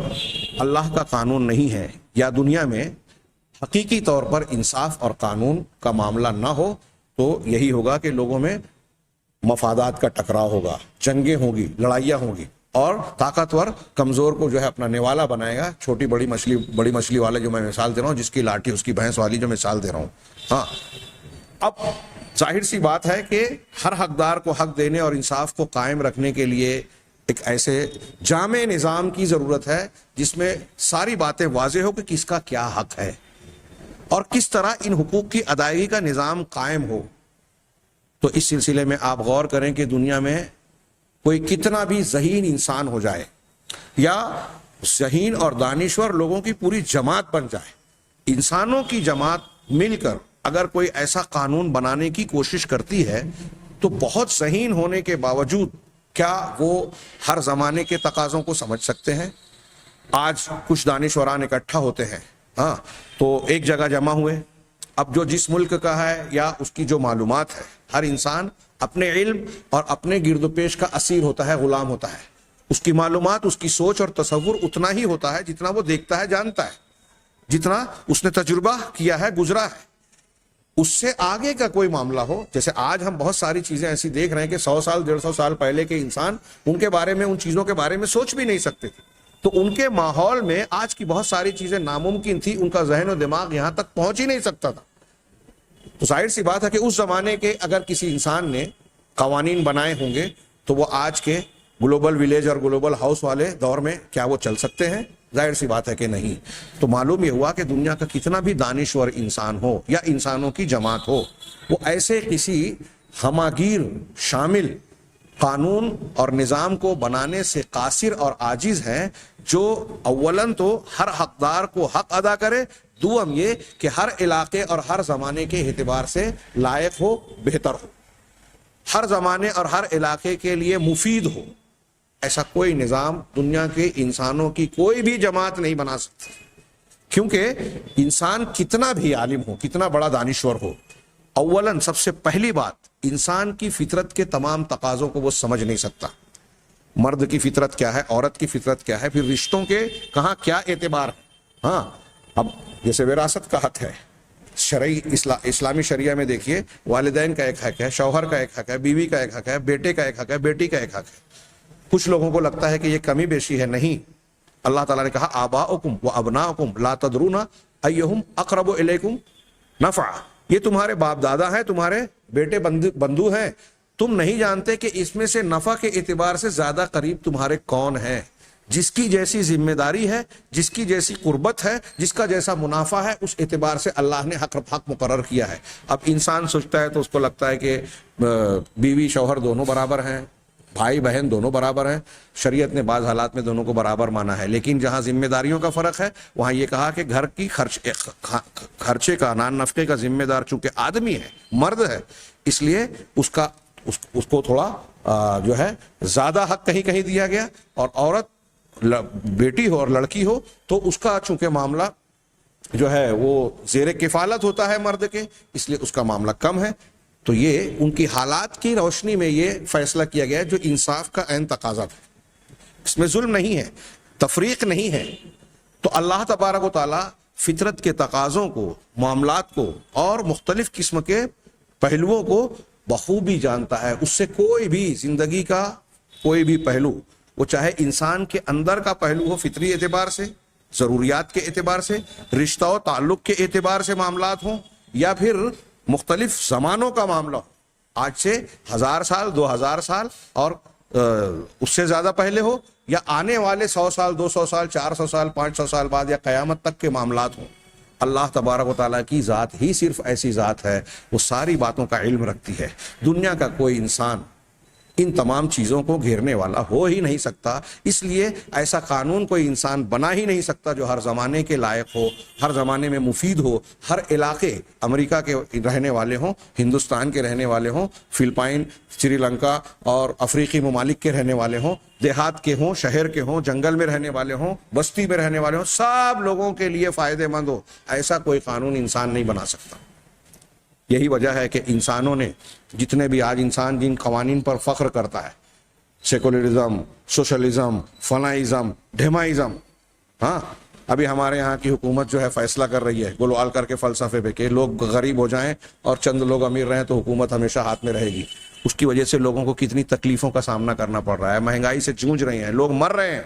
اللہ کا قانون نہیں ہے یا دنیا میں حقیقی طور پر انصاف اور قانون کا معاملہ نہ ہو, تو یہی ہوگا کہ لوگوں میں مفادات کا ٹکراؤ ہوگا, جنگیں ہوں گی, لڑائیاں ہوں گی, اور طاقتور کمزور کو جو ہے اپنا نوالا بنائے گا. چھوٹی بڑی مچھلی والے جو میں مثال دے رہا ہوں, جس کی لاٹھی اس کی بھینس والی جو مثال دے رہا ہوں. اب ظاہر سی بات ہے کہ ہر حقدار کو حق دینے اور انصاف کو قائم رکھنے کے لیے ایک ایسے جامع نظام کی ضرورت ہے جس میں ساری باتیں واضح ہو کہ کس کا کیا حق ہے اور کس طرح ان حقوق کی ادائیگی کا نظام قائم ہو. تو اس سلسلے میں آپ غور کریں کہ دنیا میں کوئی کتنا بھی ذہین انسان ہو جائے یا ذہین اور دانشور لوگوں کی پوری جماعت بن جائے، انسانوں کی جماعت مل کر اگر کوئی ایسا قانون بنانے کی کوشش کرتی ہے تو بہت ذہین ہونے کے باوجود کیا وہ ہر زمانے کے تقاضوں کو سمجھ سکتے ہیں؟ آج کچھ دانشوران اکٹھا ہوتے ہیں، ہاں، تو ایک جگہ جمع ہوئے، اب جو جس ملک کا ہے یا اس کی جو معلومات ہے، ہر انسان اپنے علم اور اپنے گرد و پیش کا اسیر ہوتا ہے، غلام ہوتا ہے، اس کی معلومات، اس کی سوچ اور تصور اتنا ہی ہوتا ہے جتنا وہ دیکھتا ہے، جانتا ہے، جتنا اس نے تجربہ کیا ہے، گزرا ہے۔ اس سے آگے کا کوئی معاملہ ہو، جیسے آج ہم بہت ساری چیزیں ایسی دیکھ رہے ہیں کہ 100 سال 150 سال پہلے کے انسان ان کے بارے میں، ان چیزوں کے بارے میں سوچ بھی نہیں سکتے تھے، تو ان کے ماحول میں آج کی بہت ساری چیزیں ناممکن تھی، ان کا ذہن و دماغ یہاں تک پہنچ ہی نہیں سکتا تھا۔ تو ظاہر سی بات ہے کہ اس زمانے کے اگر کسی انسان نے قوانین بنائے ہوں گے تو وہ آج کے گلوبل ولیج اور گلوبل ہاؤس والے دور میں کیا وہ چل سکتے ہیں؟ ظاہر سی بات ہے کہ نہیں۔ تو معلوم یہ ہوا کہ دنیا کا کتنا بھی دانشور انسان ہو یا انسانوں کی جماعت ہو، وہ ایسے کسی ہماگیر شامل قانون اور نظام کو بنانے سے قاصر اور عاجز ہیں جو اولاً تو ہر حقدار کو حق ادا کرے، دوم یہ کہ ہر علاقے اور ہر زمانے کے اعتبار سے لائق ہو، بہتر ہو، ہر زمانے اور ہر علاقے کے لیے مفید ہو۔ ایسا کوئی نظام دنیا کے انسانوں کی کوئی بھی جماعت نہیں بنا سکتی، کیونکہ انسان کتنا بھی عالم ہو، کتنا بڑا دانشور ہو، اولاً سب سے پہلی بات انسان کی فطرت کے تمام تقاضوں کو وہ سمجھ نہیں سکتا۔ مرد کی فطرت کیا ہے، عورت کی فطرت کیا ہے، پھر رشتوں کے کہاں کیا اعتبار ہے۔ ہاں، اب جیسے وراثت کا حق ہے، شرعی اسلامی شریعہ میں دیکھیے، والدین کا ایک حق ہے، شوہر کا ایک حق ہے، بیوی کا ایک حق ہے، بیٹے کا ایک حق ہے، بیٹی کا ایک حق ہے۔ کچھ لوگوں کو لگتا ہے کہ یہ کمی بیشی ہے، نہیں۔ اللہ تعالیٰ نے کہا آباؤکم و ابناؤکم لا تدرون ایہم اقرب الیکم نفعا، یہ تمہارے باپ دادا ہیں، تمہارے بیٹے بندو ہیں، تم نہیں جانتے کہ اس میں سے نفع کے اعتبار سے زیادہ قریب تمہارے کون ہیں۔ جس کی جیسی ذمہ داری ہے، جس کی جیسی قربت ہے، جس کا جیسا منافع ہے، اس اعتبار سے اللہ نے حق مقرر کیا ہے۔ اب انسان سوچتا ہے تو اس کو لگتا ہے کہ بیوی شوہر دونوں برابر ہیں، بھائی بہن دونوں برابر ہیں۔ شریعت نے بعض حالات میں دونوں کو برابر مانا ہے، لیکن جہاں ذمہ داریوں کا فرق ہے وہاں یہ کہا کہ گھر کی خرچے کا، نان نفقے کا ذمہ دار چونکہ آدمی ہے، مرد ہے، اس لیے اس کو تھوڑا جو ہے زیادہ حق کہیں کہیں دیا گیا، اور عورت بیٹی ہو اور لڑکی ہو تو اس کا چونکہ معاملہ جو ہے وہ زیر کفالت ہوتا ہے مرد کے، اس لیے اس کا معاملہ کم ہے۔ تو یہ ان کی حالات کی روشنی میں یہ فیصلہ کیا گیا جو انصاف کا عین تقاضا تھا، اس میں ظلم نہیں ہے، تفریق نہیں ہے۔ تو اللہ تبارک و تعالیٰ فطرت کے تقاضوں کو، معاملات کو اور مختلف قسم کے پہلوؤں کو بخوبی جانتا ہے۔ اس سے کوئی بھی زندگی کا کوئی بھی پہلو، وہ چاہے انسان کے اندر کا پہلو ہو، فطری اعتبار سے، ضروریات کے اعتبار سے، رشتہ و تعلق کے اعتبار سے معاملات ہوں، یا پھر مختلف زمانوں کا معاملہ ہو، آج سے 1000 سال 2000 سال اور اس سے زیادہ پہلے ہو، یا آنے والے 100 سال 200 سال 400 سال 500 سال بعد یا قیامت تک کے معاملات ہوں، اللہ تبارک و تعالیٰ کی ذات ہی صرف ایسی ذات ہے، وہ ساری باتوں کا علم رکھتی ہے۔ دنیا کا کوئی انسان ان تمام چیزوں کو گھیرنے والا ہو ہی نہیں سکتا، اس لیے ایسا قانون کوئی انسان بنا ہی نہیں سکتا جو ہر زمانے کے لائق ہو، ہر زمانے میں مفید ہو، ہر علاقے، امریکہ کے رہنے والے ہوں، ہندوستان کے رہنے والے ہوں، فلپائن، سری لنکا اور افریقی ممالک کے رہنے والے ہوں، دیہات کے ہوں، شہر کے ہوں، جنگل میں رہنے والے ہوں، بستی میں رہنے والے ہوں، سب لوگوں کے لیے فائدہ مند ہو، ایسا کوئی قانون انسان نہیں بنا سکتا۔ یہی وجہ ہے کہ انسانوں نے جتنے بھی آج انسان جن قوانین پر فخر کرتا ہے، سیکولرزم، سوشلزم، فنائزم، ڈھمائزم، ہاں، ابھی ہمارے یہاں کی حکومت جو ہے فیصلہ کر رہی ہے گول آل کر کے فلسفے پہ کہ لوگ غریب ہو جائیں اور چند لوگ امیر رہیں تو حکومت ہمیشہ ہاتھ میں رہے گی۔ اس کی وجہ سے لوگوں کو کتنی تکلیفوں کا سامنا کرنا پڑ رہا ہے، مہنگائی سے جونج رہے ہیں، لوگ مر رہے ہیں،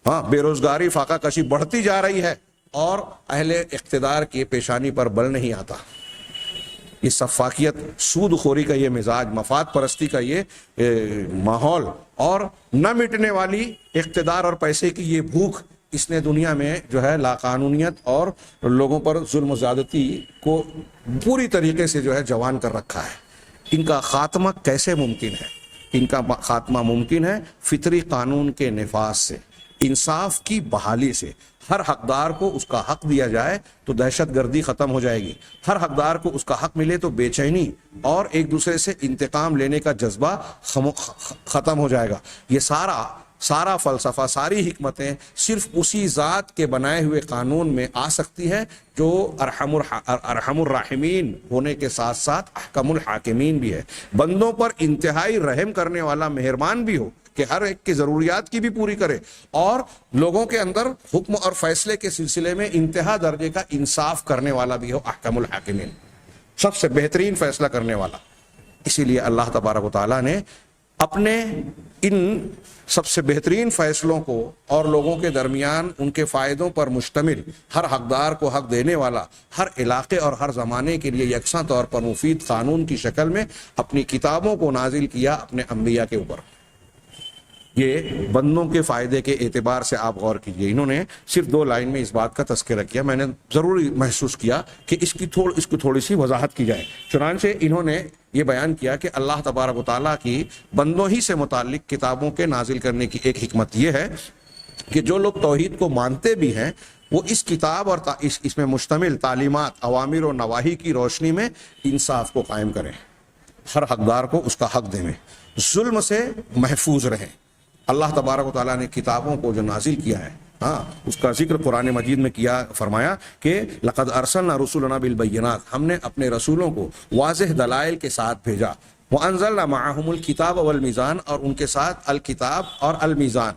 ہاں، بے روزگاری، فاقہ کشی بڑھتی جا رہی ہے، اور اہل اقتدار کی پیشانی پر بل نہیں آتا۔ یہ سفاکیت، سود خوری کا یہ مزاج، مفاد پرستی کا یہ ماحول، اور نہ مٹنے والی اقتدار اور پیسے کی یہ بھوک، اس نے دنیا میں جو ہے لاقانونیت اور لوگوں پر ظلم و زیادتی کو پوری طریقے سے جو ہے جوان کر رکھا ہے۔ ان کا خاتمہ کیسے ممکن ہے؟ ان کا خاتمہ ممکن ہے فطری قانون کے نفاذ سے، انصاف کی بحالی سے ہر حقدار کو اس کا حق دیا جائے تو دہشت گردی ختم ہو جائے گی، ہر حقدار کو اس کا حق ملے تو بے چینی اور ایک دوسرے سے انتقام لینے کا جذبہ ختم ہو جائے گا۔ یہ سارا فلسفہ، ساری حکمتیں صرف اسی ذات کے بنائے ہوئے قانون میں آ سکتی ہے جو ارحم الراحمین ہونے کے ساتھ ساتھ احکم الحاکمین بھی ہے، بندوں پر انتہائی رحم کرنے والا مہربان بھی ہو کہ ہر ایک کی ضروریات کی بھی پوری کرے، اور لوگوں کے اندر حکم اور فیصلے کے سلسلے میں انتہا درجے کا انصاف کرنے والا بھی ہو، احکم الحاکمین، سب سے بہترین فیصلہ کرنے والا۔ اسی لیے اللہ تبارک و تعالیٰ نے اپنے ان سب سے بہترین فیصلوں کو اور لوگوں کے درمیان ان کے فائدوں پر مشتمل، ہر حقدار کو حق دینے والا، ہر علاقے اور ہر زمانے کے لیے یکساں طور پر مفید قانون کی شکل میں اپنی کتابوں کو نازل کیا اپنے انبیاء کے اوپر۔ یہ بندوں کے فائدے کے اعتبار سے آپ غور کیجئے، انہوں نے صرف 2 لائن میں اس بات کا تذکرہ کیا، میں نے ضروری محسوس کیا کہ اس کی تھوڑی سی وضاحت کی جائے۔ چنانچہ انہوں نے یہ بیان کیا کہ اللہ تبارک و تعالیٰ کی بندوں ہی سے متعلق کتابوں کے نازل کرنے کی ایک حکمت یہ ہے کہ جو لوگ توحید کو مانتے بھی ہیں وہ اس کتاب اور اس میں مشتمل تعلیمات، اوامر و نواہی کی روشنی میں انصاف کو قائم کریں، ہر حقدار کو اس کا حق دیں، ظلم سے محفوظ رہیں۔ اللہ تبارک و تعالیٰ نے کتابوں کو جو نازل کیا ہے، اس کا ذکر قرآن مجید میں کیا، فرمایا کہ لقد ارسلنا رسولنا بالبینات، ہم نے اپنے رسولوں کو واضح دلائل کے ساتھ بھیجا، وانزلنا معہم الکتاب والمیزان، اور ان کے ساتھ الکتاب اور المیزان،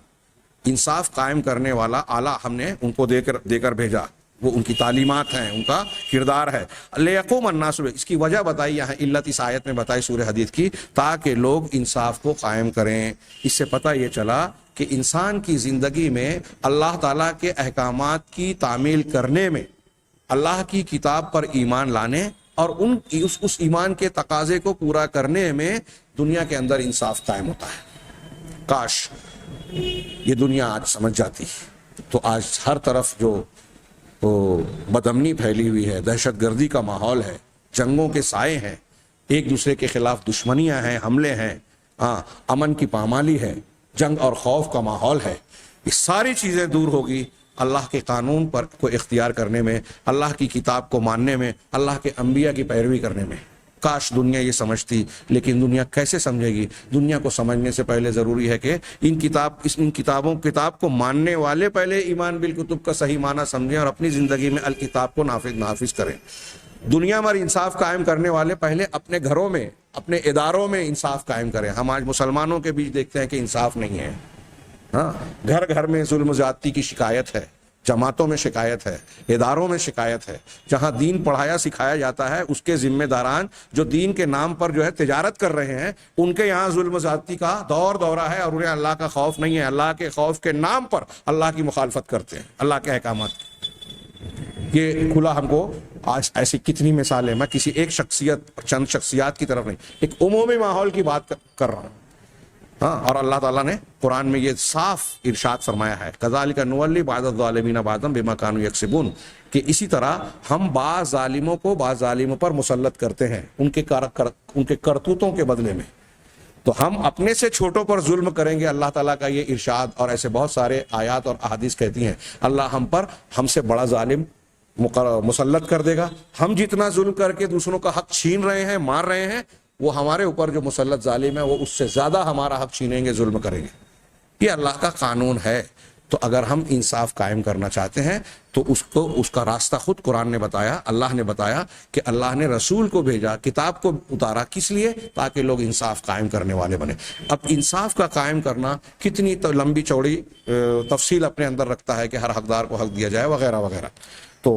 انصاف قائم کرنے والا آلہ ہم نے ان کو دے کر بھیجا، وہ ان کی تعلیمات ہیں، ان کا کردار ہے۔ لیقوم الناس، اس کی وجہ بتائی یہاں علت اس آیت میں بتائی سورہ حدید کی، تاکہ لوگ انصاف کو قائم کریں۔ اس سے پتہ یہ چلا کہ انسان کی زندگی میں اللہ تعالیٰ کے احکامات کی تعمیل کرنے میں، اللہ کی کتاب پر ایمان لانے اور اس ایمان کے تقاضے کو پورا کرنے میں دنیا کے اندر انصاف قائم ہوتا ہے۔ کاش یہ دنیا آج سمجھ جاتی تو آج ہر طرف جو بدامنی پھیلی ہوئی ہے، دہشت گردی کا ماحول ہے، جنگوں کے سائے ہیں، ایک دوسرے کے خلاف دشمنیاں ہیں، حملے ہیں، امن کی پامالی ہے، جنگ اور خوف کا ماحول ہے، یہ ساری چیزیں دور ہوگی اللہ کے قانون پر کو اختیار کرنے میں، اللہ کی کتاب کو ماننے میں، اللہ کے انبیاء کی پیروی کرنے میں۔ کاش دنیا یہ سمجھتی، لیکن دنیا کیسے سمجھے گی؟ دنیا کو سمجھنے سے پہلے ضروری ہے کہ ان کتاب کو ماننے والے پہلے ایمان بالکتب کا صحیح معنی سمجھیں اور اپنی زندگی میں الکتاب کو نافذ کریں۔ دنیا میں انصاف قائم کرنے والے پہلے اپنے گھروں میں، اپنے اداروں میں انصاف قائم کریں۔ ہم آج مسلمانوں کے بیچ دیکھتے ہیں کہ انصاف نہیں ہے، گھر گھر میں ظلم زیادتی کی شکایت ہے، جماعتوں میں شکایت ہے، اداروں میں شکایت ہے، جہاں دین پڑھایا سکھایا جاتا ہے اس کے ذمہ داران جو دین کے نام پر جو ہے تجارت کر رہے ہیں، ان کے یہاں ظلم زیادتی کا دورہ ہے اور انہیں اللہ کا خوف نہیں ہے، اللہ کے خوف کے نام پر اللہ کی مخالفت کرتے ہیں، اللہ کے احکامات کی۔ یہ کھلا ہم کو آج ایسی کتنی مثالیں، میں کسی ایک شخصیت، چند شخصیات کی طرف نہیں، ایک عمومی ماحول کی بات کر رہا ہوں۔ اور اللہ تعالیٰ نے قرآن میں یہ صاف ارشاد فرمایا ہے، کذالک نولی بعض الظالمین بعضا بما کانوا یکسبون، کہ اسی طرح ہم بعض ظالموں کو بعض ظالموں پر مسلط کرتے ہیں ان کے کرتوتوں کے بدلے میں۔ تو ہم اپنے سے چھوٹوں پر ظلم کریں گے، اللہ تعالیٰ کا یہ ارشاد اور ایسے بہت سارے آیات اور احادیث کہتی ہیں اللہ ہم سے بڑا ظالم مسلط کر دے گا۔ ہم جتنا ظلم کر کے دوسروں کا حق چھین رہے ہیں، مار رہے ہیں، وہ ہمارے اوپر جو مسلط ظالم ہے وہ اس سے زیادہ ہمارا حق چھینیں گے، ظلم کریں گے۔ یہ اللہ کا قانون ہے۔ تو اگر ہم انصاف قائم کرنا چاہتے ہیں تو اس کا راستہ خود قرآن نے بتایا، اللہ نے بتایا کہ اللہ نے رسول کو بھیجا، کتاب کو اتارا، کس لیے؟ تاکہ لوگ انصاف قائم کرنے والے بنے۔ اب انصاف کا قائم کرنا کتنی لمبی چوڑی تفصیل اپنے اندر رکھتا ہے کہ ہر حقدار کو حق دیا جائے وغیرہ وغیرہ۔ تو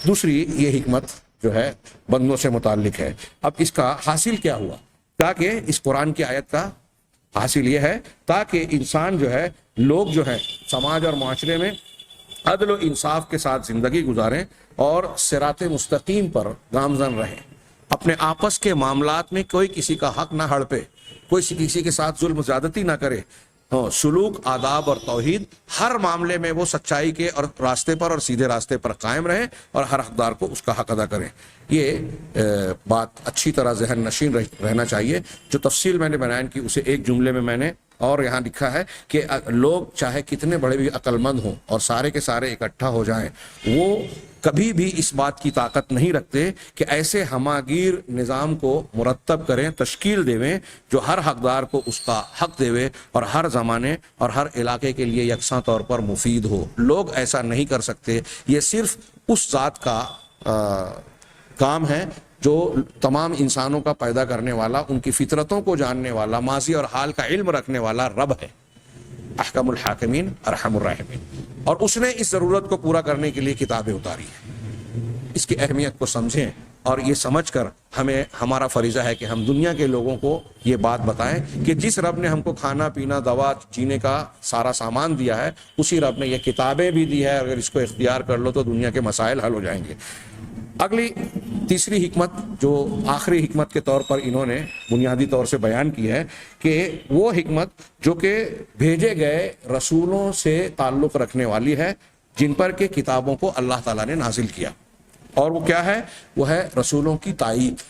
دوسری یہ حکمت جو ہے بندوں سے متعلق ہے۔ اب اس کا حاصل کیا ہوا؟ تاکہ اس قرآن کی آیت کا حاصل یہ ہے تاکہ انسان جو ہے، لوگ جو ہے سماج اور معاشرے میں عدل و انصاف کے ساتھ زندگی گزاریں اور صراط مستقیم پر گامزن رہیں، اپنے آپس کے معاملات میں کوئی کسی کا حق نہ ہڑپے، کوئی کسی کے ساتھ ظلم زیادتی نہ کرے، سلوک، آداب اور توحید، ہر معاملے میں وہ سچائی کے اور راستے پر اور سیدھے راستے پر قائم رہیں اور ہر حقدار کو اس کا حق ادا کریں۔ یہ بات اچھی طرح ذہن نشین رہنا چاہیے۔ جو تفصیل میں نے بیان کی اسے ایک جملے میں نے اور یہاں لکھا ہے کہ لوگ چاہے کتنے بڑے بھی عقل مند ہوں اور سارے کے سارے اکٹھا ہو جائیں، وہ کبھی بھی اس بات کی طاقت نہیں رکھتے کہ ایسے ہماگیر نظام کو مرتب کریں، تشکیل دیویں جو ہر حقدار کو اس کا حق دیوے اور ہر زمانے اور ہر علاقے کے لیے یکساں طور پر مفید ہو۔ لوگ ایسا نہیں کر سکتے۔ یہ صرف اس ذات کا کام ہے جو تمام انسانوں کا پیدا کرنے والا، ان کی فطرتوں کو جاننے والا، ماضی اور حال کا علم رکھنے والا رب ہے، احکم الحاکمین ارحم الراحمین، اور اس نے اس ضرورت کو پورا کرنے کے لیے کتابیں اتاری ہیں۔ اس کی اہمیت کو سمجھیں اور یہ سمجھ کر ہمارا فریضہ ہے کہ ہم دنیا کے لوگوں کو یہ بات بتائیں کہ جس رب نے ہم کو کھانا پینا دوا جینے کا سارا سامان دیا ہے، اسی رب نے یہ کتابیں بھی دی ہے، اگر اس کو اختیار کر لو تو دنیا کے مسائل حل ہو جائیں گے۔ اگلی تیسری حکمت جو آخری حکمت کے طور پر انہوں نے بنیادی طور سے بیان کی ہے کہ وہ حکمت جو کہ بھیجے گئے رسولوں سے تعلق رکھنے والی ہے، جن پر کہ کتابوں کو اللہ تعالیٰ نے نازل کیا، اور وہ کیا ہے؟ وہ ہے رسولوں کی تائید،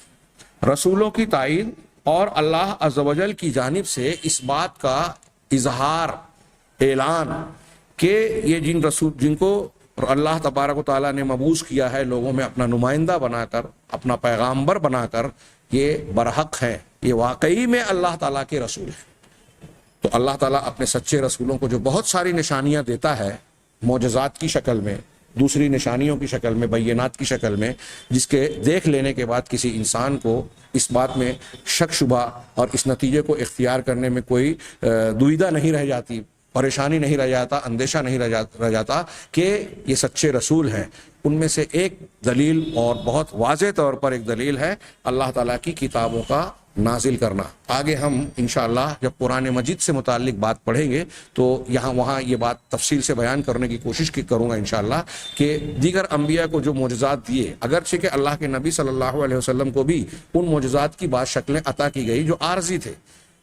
رسولوں کی تائید، اور اللہ عز و جل کی جانب سے اس بات کا اظہار، اعلان کہ یہ جن کو اللہ تبارک و تعالیٰ نے مبعوث کیا ہے لوگوں میں اپنا نمائندہ بنا کر، اپنا پیغامبر بنا کر، یہ برحق ہے، یہ واقعی میں اللہ تعالیٰ کے رسول ہے۔ تو اللہ تعالیٰ اپنے سچے رسولوں کو جو بہت ساری نشانیاں دیتا ہے، معجزات کی شکل میں، دوسری نشانیوں کی شکل میں، بینات کی شکل میں، جس کے دیکھ لینے کے بعد کسی انسان کو اس بات میں شک شبہ اور اس نتیجے کو اختیار کرنے میں کوئی دویدہ نہیں رہ جاتی، پریشانی نہیں رہ جاتا، اندیشہ نہیں رہ جاتا کہ یہ سچے رسول ہیں۔ ان میں سے ایک دلیل، اور بہت واضح طور پر ایک دلیل ہے، اللہ تعالیٰ کی کتابوں کا نازل کرنا۔ آگے ہم انشاءاللہ جب قرآن مجید سے متعلق بات پڑھیں گے تو وہاں یہ بات تفصیل سے بیان کرنے کی کوشش کروں گا انشاءاللہ کہ دیگر انبیاء کو جو معجزات دیے، اگرچہ کہ اللہ کے نبی صلی اللہ علیہ وسلم کو بھی ان معجزات کی بعض شکلیں عطا کی گئی جو عارضی تھے،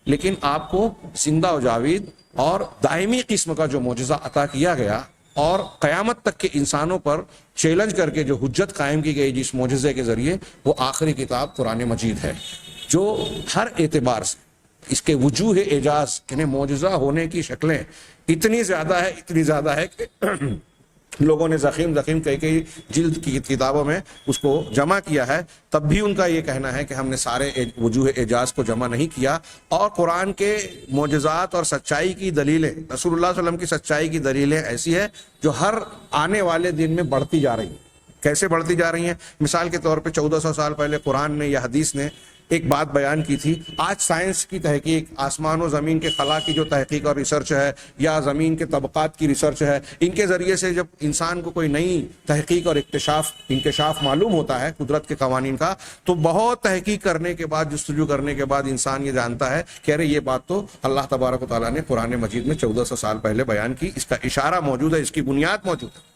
لیکن آپ کو زندہ و جاوید اور دائمی قسم کا جو معجزہ عطا کیا گیا اور قیامت تک کے انسانوں پر چیلنج کر کے جو حجت قائم کی گئی جس معجزے کے ذریعے، وہ آخری کتاب قرآن مجید ہے، جو ہر اعتبار سے اس کے وجوہ اعجاز، یعنی معجزہ ہونے کی شکلیں اتنی زیادہ ہے کہ لوگوں نے زخیم کئی جلد کی کتابوں میں اس کو جمع کیا ہے، تب بھی ان کا یہ کہنا ہے کہ ہم نے سارے وجوہ اعجاز کو جمع نہیں کیا۔ اور قرآن کے معجزات اور سچائی کی دلیلیں، رسول اللہ صلی اللہ علیہ وسلم کی سچائی کی دلیلیں ایسی ہے جو ہر آنے والے دن میں بڑھتی جا رہی ہیں۔ کیسے بڑھتی جا رہی ہیں؟ مثال کے طور پہ 1400 سال پہلے قرآن نے یا حدیث نے ایک بات بیان کی تھی، آج سائنس کی تحقیق، آسمان و زمین کے خلا کی جو تحقیق اور ریسرچ ہے، یا زمین کے طبقات کی ریسرچ ہے، ان کے ذریعے سے جب انسان کو کوئی نئی تحقیق اور انکشاف معلوم ہوتا ہے قدرت کے قوانین کا، تو بہت تحقیق کرنے کے بعد، جستجو کرنے کے بعد انسان یہ جانتا ہے کہ ارے یہ بات تو اللہ تبارک و تعالیٰ نے قرآن مجید میں 1400 سال پہلے بیان کی، اس کا اشارہ موجود ہے، اس کی بنیاد موجود ہے۔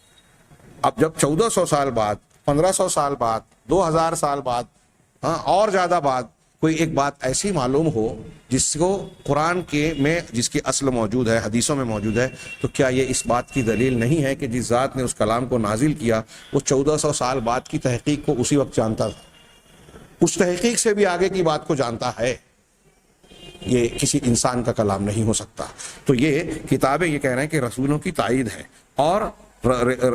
اب جب 1400 سال بعد، 1500 سال بعد، 2000 سال بعد، اور زیادہ بعد کوئی ایک بات ایسی معلوم ہو جس کو قرآن میں جس کی اصل موجود ہے، حدیثوں میں موجود ہے، تو کیا یہ اس بات کی دلیل نہیں ہے کہ جس ذات نے اس کلام کو نازل کیا وہ 1400 سال بعد کی تحقیق کو اسی وقت جانتا تھا، اس تحقیق سے بھی آگے کی بات کو جانتا ہے؟ یہ کسی انسان کا کلام نہیں ہو سکتا۔ تو یہ کتابیں یہ کہہ رہے ہیں کہ رسولوں کی تائید ہے اور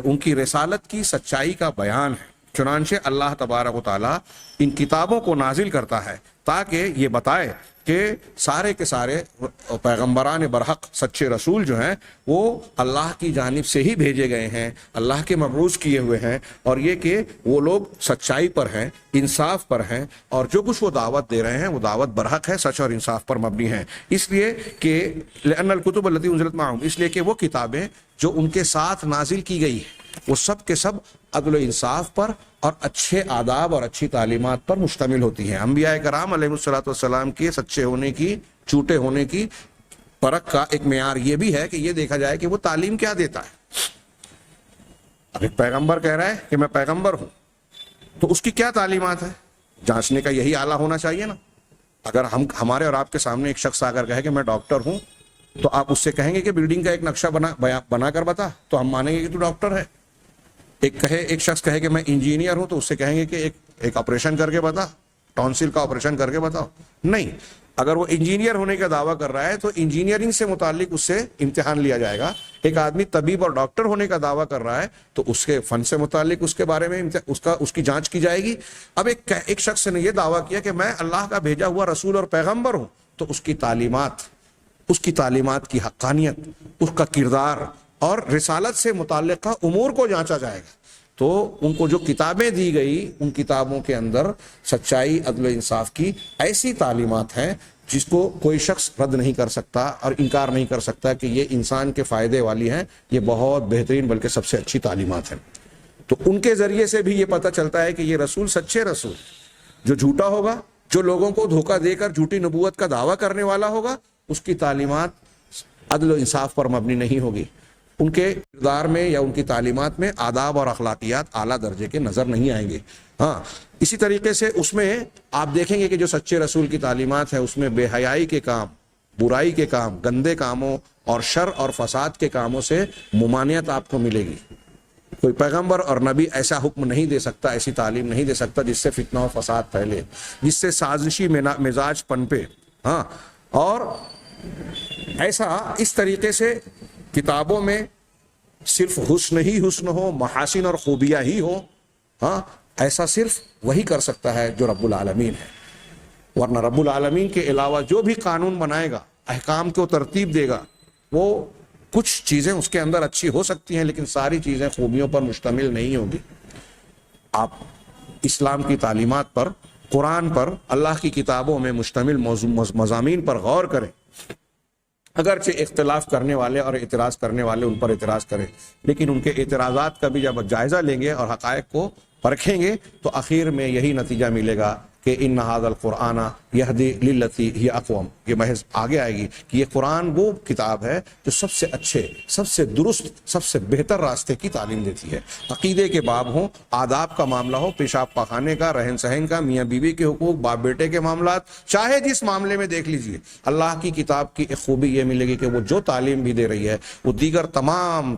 ان کی رسالت کی سچائی کا بیان ہے۔ چنانچہ اللہ تبارک و تعالیٰ ان کتابوں کو نازل کرتا ہے تاکہ یہ بتائے کہ سارے کے سارے پیغمبران برحق سچے رسول جو ہیں وہ اللہ کی جانب سے ہی بھیجے گئے ہیں، اللہ کے مبعوث کیے ہوئے ہیں، اور یہ کہ وہ لوگ سچائی پر ہیں، انصاف پر ہیں، اور جو کچھ وہ دعوت دے رہے ہیں وہ دعوت برحق ہے، سچ اور انصاف پر مبنی ہے۔ اس لیے کہ لأن الکتب التي انزلت معهم، اس لیے کہ وہ کتابیں جو ان کے ساتھ نازل کی گئی ہیں وہ سب کے سب عدل و انصاف پر اور اچھے آداب اور اچھی تعلیمات پر مشتمل ہوتی ہیں۔ انبیاء کرام علیہ الصلوۃ والسلام کے سچے ہونے کی، جھوٹے ہونے کی پرکھ کا ایک معیار یہ بھی ہے کہ یہ دیکھا جائے کہ وہ تعلیم کیا دیتا ہے۔ اب ایک پیغمبر کہہ رہا ہے کہ میں پیغمبر ہوں، تو اس کی کیا تعلیمات ہے؟ جانچنے کا یہی آلہ ہونا چاہیے نا۔ اگر ہمارے اور آپ کے سامنے ایک شخص آ کر کہے کہ میں ڈاکٹر ہوں، تو آپ اس سے کہیں گے کہ بلڈنگ کا ایک نقشہ بنا کر بتا، تو ہم مانیں گے کہ تو ڈاکٹر ہے۔ ایک شخص کہے کہ میں انجینئر ہوں، تو اس سے کہیں گے کہ ایک آپریشن کر کے بتا، ٹونسل کا آپریشن کر کے بتاؤ۔ نہیں، اگر وہ انجینئر ہونے کا دعویٰ کر رہا ہے تو انجینئرنگ سے متعلق اس سے امتحان لیا جائے گا. ایک آدمی طبیب اور ڈاکٹر ہونے کا دعویٰ کر رہا ہے تو اس کے فن سے متعلق اس کے بارے میں اس کی جانچ کی جائے گی. اب ایک شخص نے یہ دعویٰ کیا کہ میں اللہ کا بھیجا ہوا رسول اور پیغمبر ہوں, تو اس کی تعلیمات کی حقانیت, اس کا کردار اور رسالت سے متعلقہ امور کو جانچا جائے گا. تو ان کو جو کتابیں دی گئی ان کتابوں کے اندر سچائی, عدل و انصاف کی ایسی تعلیمات ہیں جس کو کوئی شخص رد نہیں کر سکتا اور انکار نہیں کر سکتا کہ یہ انسان کے فائدے والی ہیں. یہ بہت بہترین بلکہ سب سے اچھی تعلیمات ہیں. تو ان کے ذریعے سے بھی یہ پتہ چلتا ہے کہ یہ رسول سچے رسول, جو جھوٹا ہوگا, جو لوگوں کو دھوکہ دے کر جھوٹی نبوت کا دعویٰ کرنے والا ہوگا, اس کی تعلیمات عدل و انصاف پر مبنی نہیں ہوگی. ان کے کردار میں یا ان کی تعلیمات میں آداب اور اخلاقیات اعلیٰ درجے کے نظر نہیں آئیں گے. ہاں, اسی طریقے سے اس میں آپ دیکھیں گے کہ جو سچے رسول کی تعلیمات ہیں اس میں بے حیائی کے کام, برائی کے کام, گندے کاموں اور شر اور فساد کے کاموں سے ممانعت آپ کو ملے گی. کوئی پیغمبر اور نبی ایسا حکم نہیں دے سکتا, ایسی تعلیم نہیں دے سکتا جس سے فتنہ و فساد پھیلے, جس سے سازشی مزاج پنپے. ہاں, اور ایسا اس طریقے سے کتابوں میں صرف حسن ہی حسن ہو, محاسن اور خوبیاں ہی ہو. ہاں, ایسا صرف وہی کر سکتا ہے جو رب العالمین ہے. ورنہ رب العالمین کے علاوہ جو بھی قانون بنائے گا, احکام کو ترتیب دے گا, وہ کچھ چیزیں اس کے اندر اچھی ہو سکتی ہیں لیکن ساری چیزیں خوبیوں پر مشتمل نہیں ہوگی. آپ اسلام کی تعلیمات پر, قرآن پر, اللہ کی کتابوں میں مشتمل مضامین پر غور کریں. اگرچہ اختلاف کرنے والے اور اعتراض کرنے والے ان پر اعتراض کریں, لیکن ان کے اعتراضات کا بھی جب جائزہ لیں گے اور حقائق کو پرکھیں گے تو آخر میں یہی نتیجہ ملے گا کہ ان ھذا القرآن یہدی للتی ہی اقوم. یہ محض آگے آئے گی کہ یہ قرآن وہ کتاب ہے جو سب سے اچھے, سب سے درست, سب سے بہتر راستے کی تعلیم دیتی ہے. عقیدے کے باب ہوں, آداب کا معاملہ ہو, پیشاب پخانے کا, رہن سہن کا, میاں بیوی کے حقوق, باپ بیٹے کے معاملات, چاہے جس معاملے میں دیکھ لیجئے, اللہ کی کتاب کی ایک خوبی یہ ملے گی کہ وہ جو تعلیم بھی دے رہی ہے وہ دیگر تمام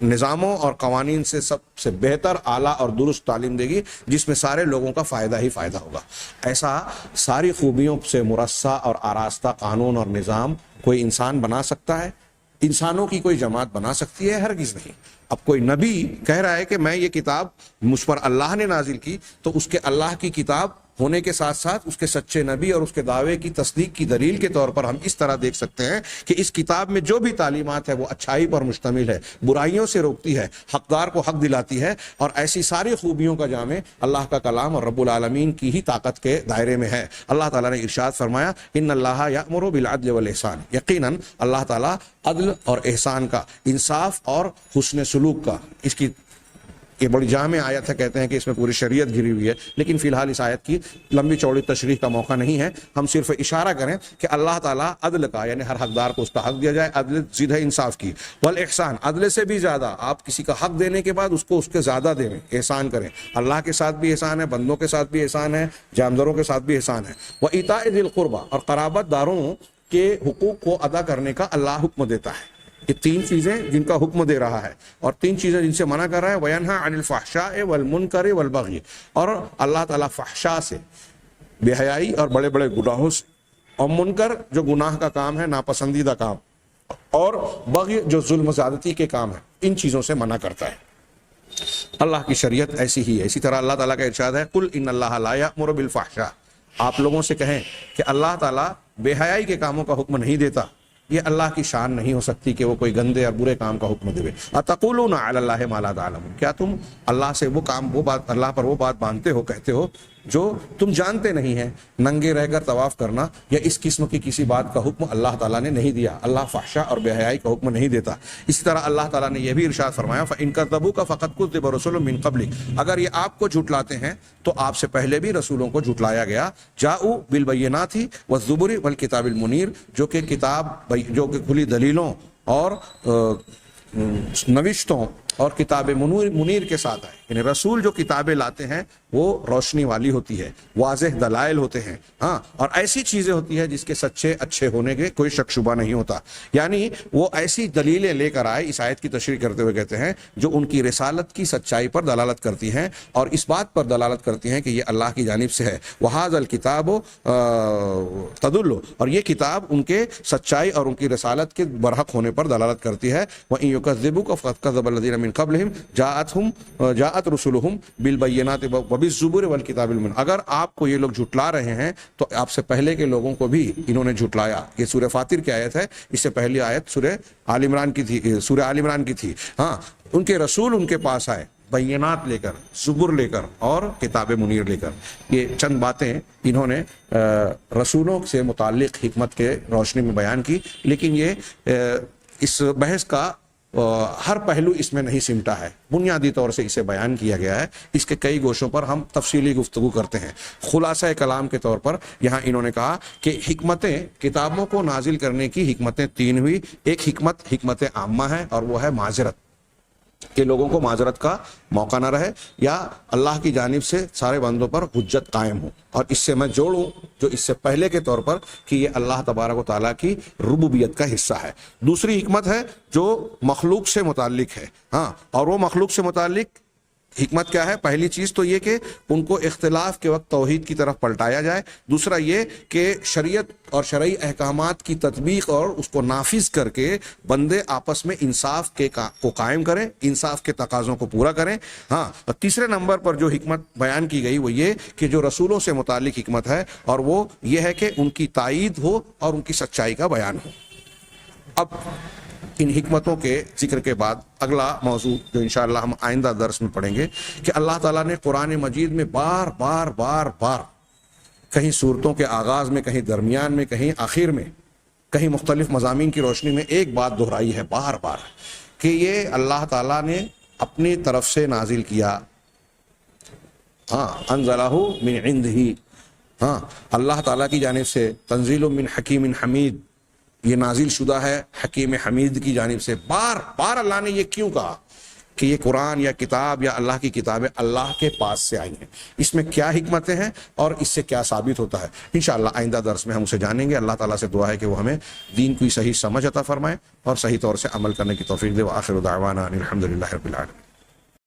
نظاموں اور قوانین سے سب سے بہتر, اعلیٰ اور درست تعلیم دے گی جس میں سارے لوگوں کا فائدہ ہی فائدہ ہوگا. ایسا ساری خوبیوں سے مرصع اور آراستہ قانون اور نظام کوئی انسان بنا سکتا ہے؟ انسانوں کی کوئی جماعت بنا سکتی ہے؟ ہرگز نہیں. اب کوئی نبی کہہ رہا ہے کہ میں یہ کتاب مجھ پر اللہ نے نازل کی, تو اس کے اللہ کی کتاب ہونے کے ساتھ ساتھ اس کے سچے نبی اور اس کے دعوے کی تصدیق کی دلیل کے طور پر ہم اس طرح دیکھ سکتے ہیں کہ اس کتاب میں جو بھی تعلیمات ہے وہ اچھائی پر مشتمل ہے, برائیوں سے روکتی ہے, حقدار کو حق دلاتی ہے, اور ایسی ساری خوبیوں کا جامع اللہ کا کلام اور رب العالمین کی ہی طاقت کے دائرے میں ہے. اللہ تعالیٰ نے ارشاد فرمایا ان اللہ یأمر بالعدل والاحسان, یقیناً اللہ تعالیٰ عدل اور احسان کا, انصاف اور حسن سلوک کا, اس کی یہ بڑی جامع آیت ہے. کہتے ہیں کہ اس میں پوری شریعت گھری ہوئی ہے, لیکن فی الحال اس آیت کی لمبی چوڑی تشریح کا موقع نہیں ہے. ہم صرف اشارہ کریں کہ اللہ تعالیٰ عدل کا, یعنی ہر حقدار کو اس کا حق دیا جائے, عدل ضد ہے انصاف کی, والاحسان, عدل سے بھی زیادہ, آپ کسی کا حق دینے کے بعد اس کو اس کے زیادہ دیں, احسان کریں. اللہ کے ساتھ بھی احسان ہے, بندوں کے ساتھ بھی احسان ہے, جانداروں کے ساتھ بھی احسان ہے. وایتاء ذی القربی, اور قرابت داروں کے حقوق کو ادا کرنے کا اللہ حکم دیتا ہے. یہ تین چیزیں جن کا حکم دے رہا ہے, اور تین چیزیں جن سے منع کر رہا ہے. وینہا عن الفحشاء والمنکر والبغی, اور اللہ تعالیٰ فحشاء سے, بے حیائی اور بڑے بڑے گناہوں سے, اور منکر جو گناہ کا کام ہے, ناپسندیدہ کام, اور بغی جو ظلم و زیادتی کے کام ہے, ان چیزوں سے منع کرتا ہے. اللہ کی شریعت ایسی ہی ہے. اسی طرح اللہ تعالیٰ کا ارشاد ہے قل ان اللہ لا یأمر بالفحشاء, آپ لوگوں سے کہیں کہ اللہ تعالیٰ بے حیائی کے کاموں کا حکم نہیں دیتا. یہ اللہ کی شان نہیں ہو سکتی کہ وہ کوئی گندے اور برے کام کا حکم دے. اتقولون علی اللہ ما لا تعلمون, کیا تم اللہ سے وہ بات, اللہ پر وہ بات باندھتے ہو, کہتے ہو جو تم جانتے نہیں ہیں. ننگے رہ کر طواف کرنا یا اس قسم کی کسی بات کا حکم اللہ تعالیٰ نے نہیں دیا. اللہ فحشاء اور بے حیائی کا حکم نہیں دیتا. اسی طرح اللہ تعالیٰ نے یہ بھی ارشاد فرمایا فَإِن كَذَّبُوكَ فَقَدْ كُذِّبَ رُسُلٌ مِّن قَبْلِكَ, اگر یہ آپ کو جھٹلاتے ہیں تو آپ سے پہلے بھی رسولوں کو جھٹلایا گیا. جاءوا بالبینات والزبر والکتاب المنیر, جو کہ کتاب, جو کہ کھلی دلیلوں اور نوشتوں اور کتاب منیر کے ساتھ آئے، یعنی رسول جو کتابیں لاتے ہیں وہ روشنی والی ہوتی ہے، واضح دلائل ہوتے ہیں، ہاں، اور ایسی چیزیں ہوتی ہے جس کے سچے اچھے ہونے کے کوئی شک شبہ نہیں ہوتا، یعنی وہ ایسی دلیلیں لے کر آئے، اس آیت کی تشریح کرتے ہوئے کہتے ہیں، جو ان کی رسالت کی سچائی پر دلالت کرتی ہیں اور اس بات پر دلالت کرتی ہیں کہ یہ اللہ کی جانب سے ہے۔ وَهَذَا الْكِتَابُ تَدُلُّ، اور یہ کتاب ان کے سچائی اور ان کی رسالت کے برحق ہونے پر دلالت کرتی ہے۔ وَإِن يُكَذِّبُوكَ فَقَدْ كَذَّبَ الَّذِينَ مِن قَبْلِهِمْ جَاءَتْ رُسُلُهُم بِالْبَيِّنَاتِ وَبِالزُّبُرِ وَالْكِتَابِ الْمُنِيرِ، اگر آپ کو یہ لوگ جھٹلا رہے ہیں تو آپ سے پہلے کے لوگوں کو بھی انہوں نے جھٹلایا۔ یہ سورہ فاطر کی آیت ہے، اس سے پہلی آیت سورہ آل عمران کی تھی، سورہ آل عمران کی تھی۔ ہاں، ان کے رسول ان کے پاس آئے بینات لے کر، زبر لے کر اور کتاب منیر لے کر۔ یہ چند باتیں انہوں نے رسولوں سے متعلق حکمت کے روشنی میں بیان کی، لیکن یہ اس بحث کا ہر پہلو اس میں نہیں سمٹا ہے، بنیادی طور سے اسے بیان کیا گیا ہے، اس کے کئی گوشوں پر ہم تفصیلی گفتگو کرتے ہیں۔ خلاصہ کلام کے طور پر یہاں انہوں نے کہا کہ حکمتیں، کتابوں کو نازل کرنے کی حکمتیں تین ہوئی۔ ایک حکمت عامہ ہے اور وہ ہے معذرت، کہ لوگوں کو معذرت کا موقع نہ رہے یا اللہ کی جانب سے سارے بندوں پر حجت قائم ہو، اور اس سے میں جوڑوں جو اس سے پہلے کے طور پر کہ یہ اللہ تبارک و تعالیٰ کی ربوبیت کا حصہ ہے۔ دوسری حکمت ہے جو مخلوق سے متعلق ہے، ہاں، اور وہ مخلوق سے متعلق حکمت کیا ہے؟ پہلی چیز تو یہ کہ ان کو اختلاف کے وقت توحید کی طرف پلٹایا جائے، دوسرا یہ کہ شریعت اور شرعی احکامات کی تطبیق اور اس کو نافذ کر کے بندے آپس میں انصاف کو قائم کریں، انصاف کے تقاضوں کو پورا کریں، ہاں۔ اور تیسرے نمبر پر جو حکمت بیان کی گئی وہ یہ کہ جو رسولوں سے متعلق حکمت ہے، اور وہ یہ ہے کہ ان کی تائید ہو اور ان کی سچائی کا بیان ہو۔ اب ان حکمتوں کے ذکر کے بعد اگلا موضوع جو انشاءاللہ ہم آئندہ درس میں پڑھیں گے کہ اللہ تعالیٰ نے قرآن مجید میں بار بار کہیں صورتوں کے آغاز میں، کہیں درمیان میں، کہیں آخر میں، کہیں مختلف مضامین کی روشنی میں ایک بات دہرائی ہے بار بار کہ یہ اللہ تعالیٰ نے اپنی طرف سے نازل کیا، ہاں، انزلہ من عندہ، ہاں، اللہ تعالیٰ کی جانب سے، تنزیل من حکیم حمید، یہ نازل شدہ ہے حکیم حمید کی جانب سے۔ بار بار اللہ نے یہ کیوں کہا کہ یہ قرآن یا کتاب یا اللہ کی کتابیں اللہ کے پاس سے آئی ہیں؟ اس میں کیا حکمتیں ہیں اور اس سے کیا ثابت ہوتا ہے؟ انشاءاللہ آئندہ درس میں ہم اسے جانیں گے۔ اللہ تعالیٰ سے دعا ہے کہ وہ ہمیں دین کی صحیح سمجھ عطا فرمائے اور صحیح طور سے عمل کرنے کی توفیق دے۔ وآخر دعوانا ان الحمد للہ رب العالمین۔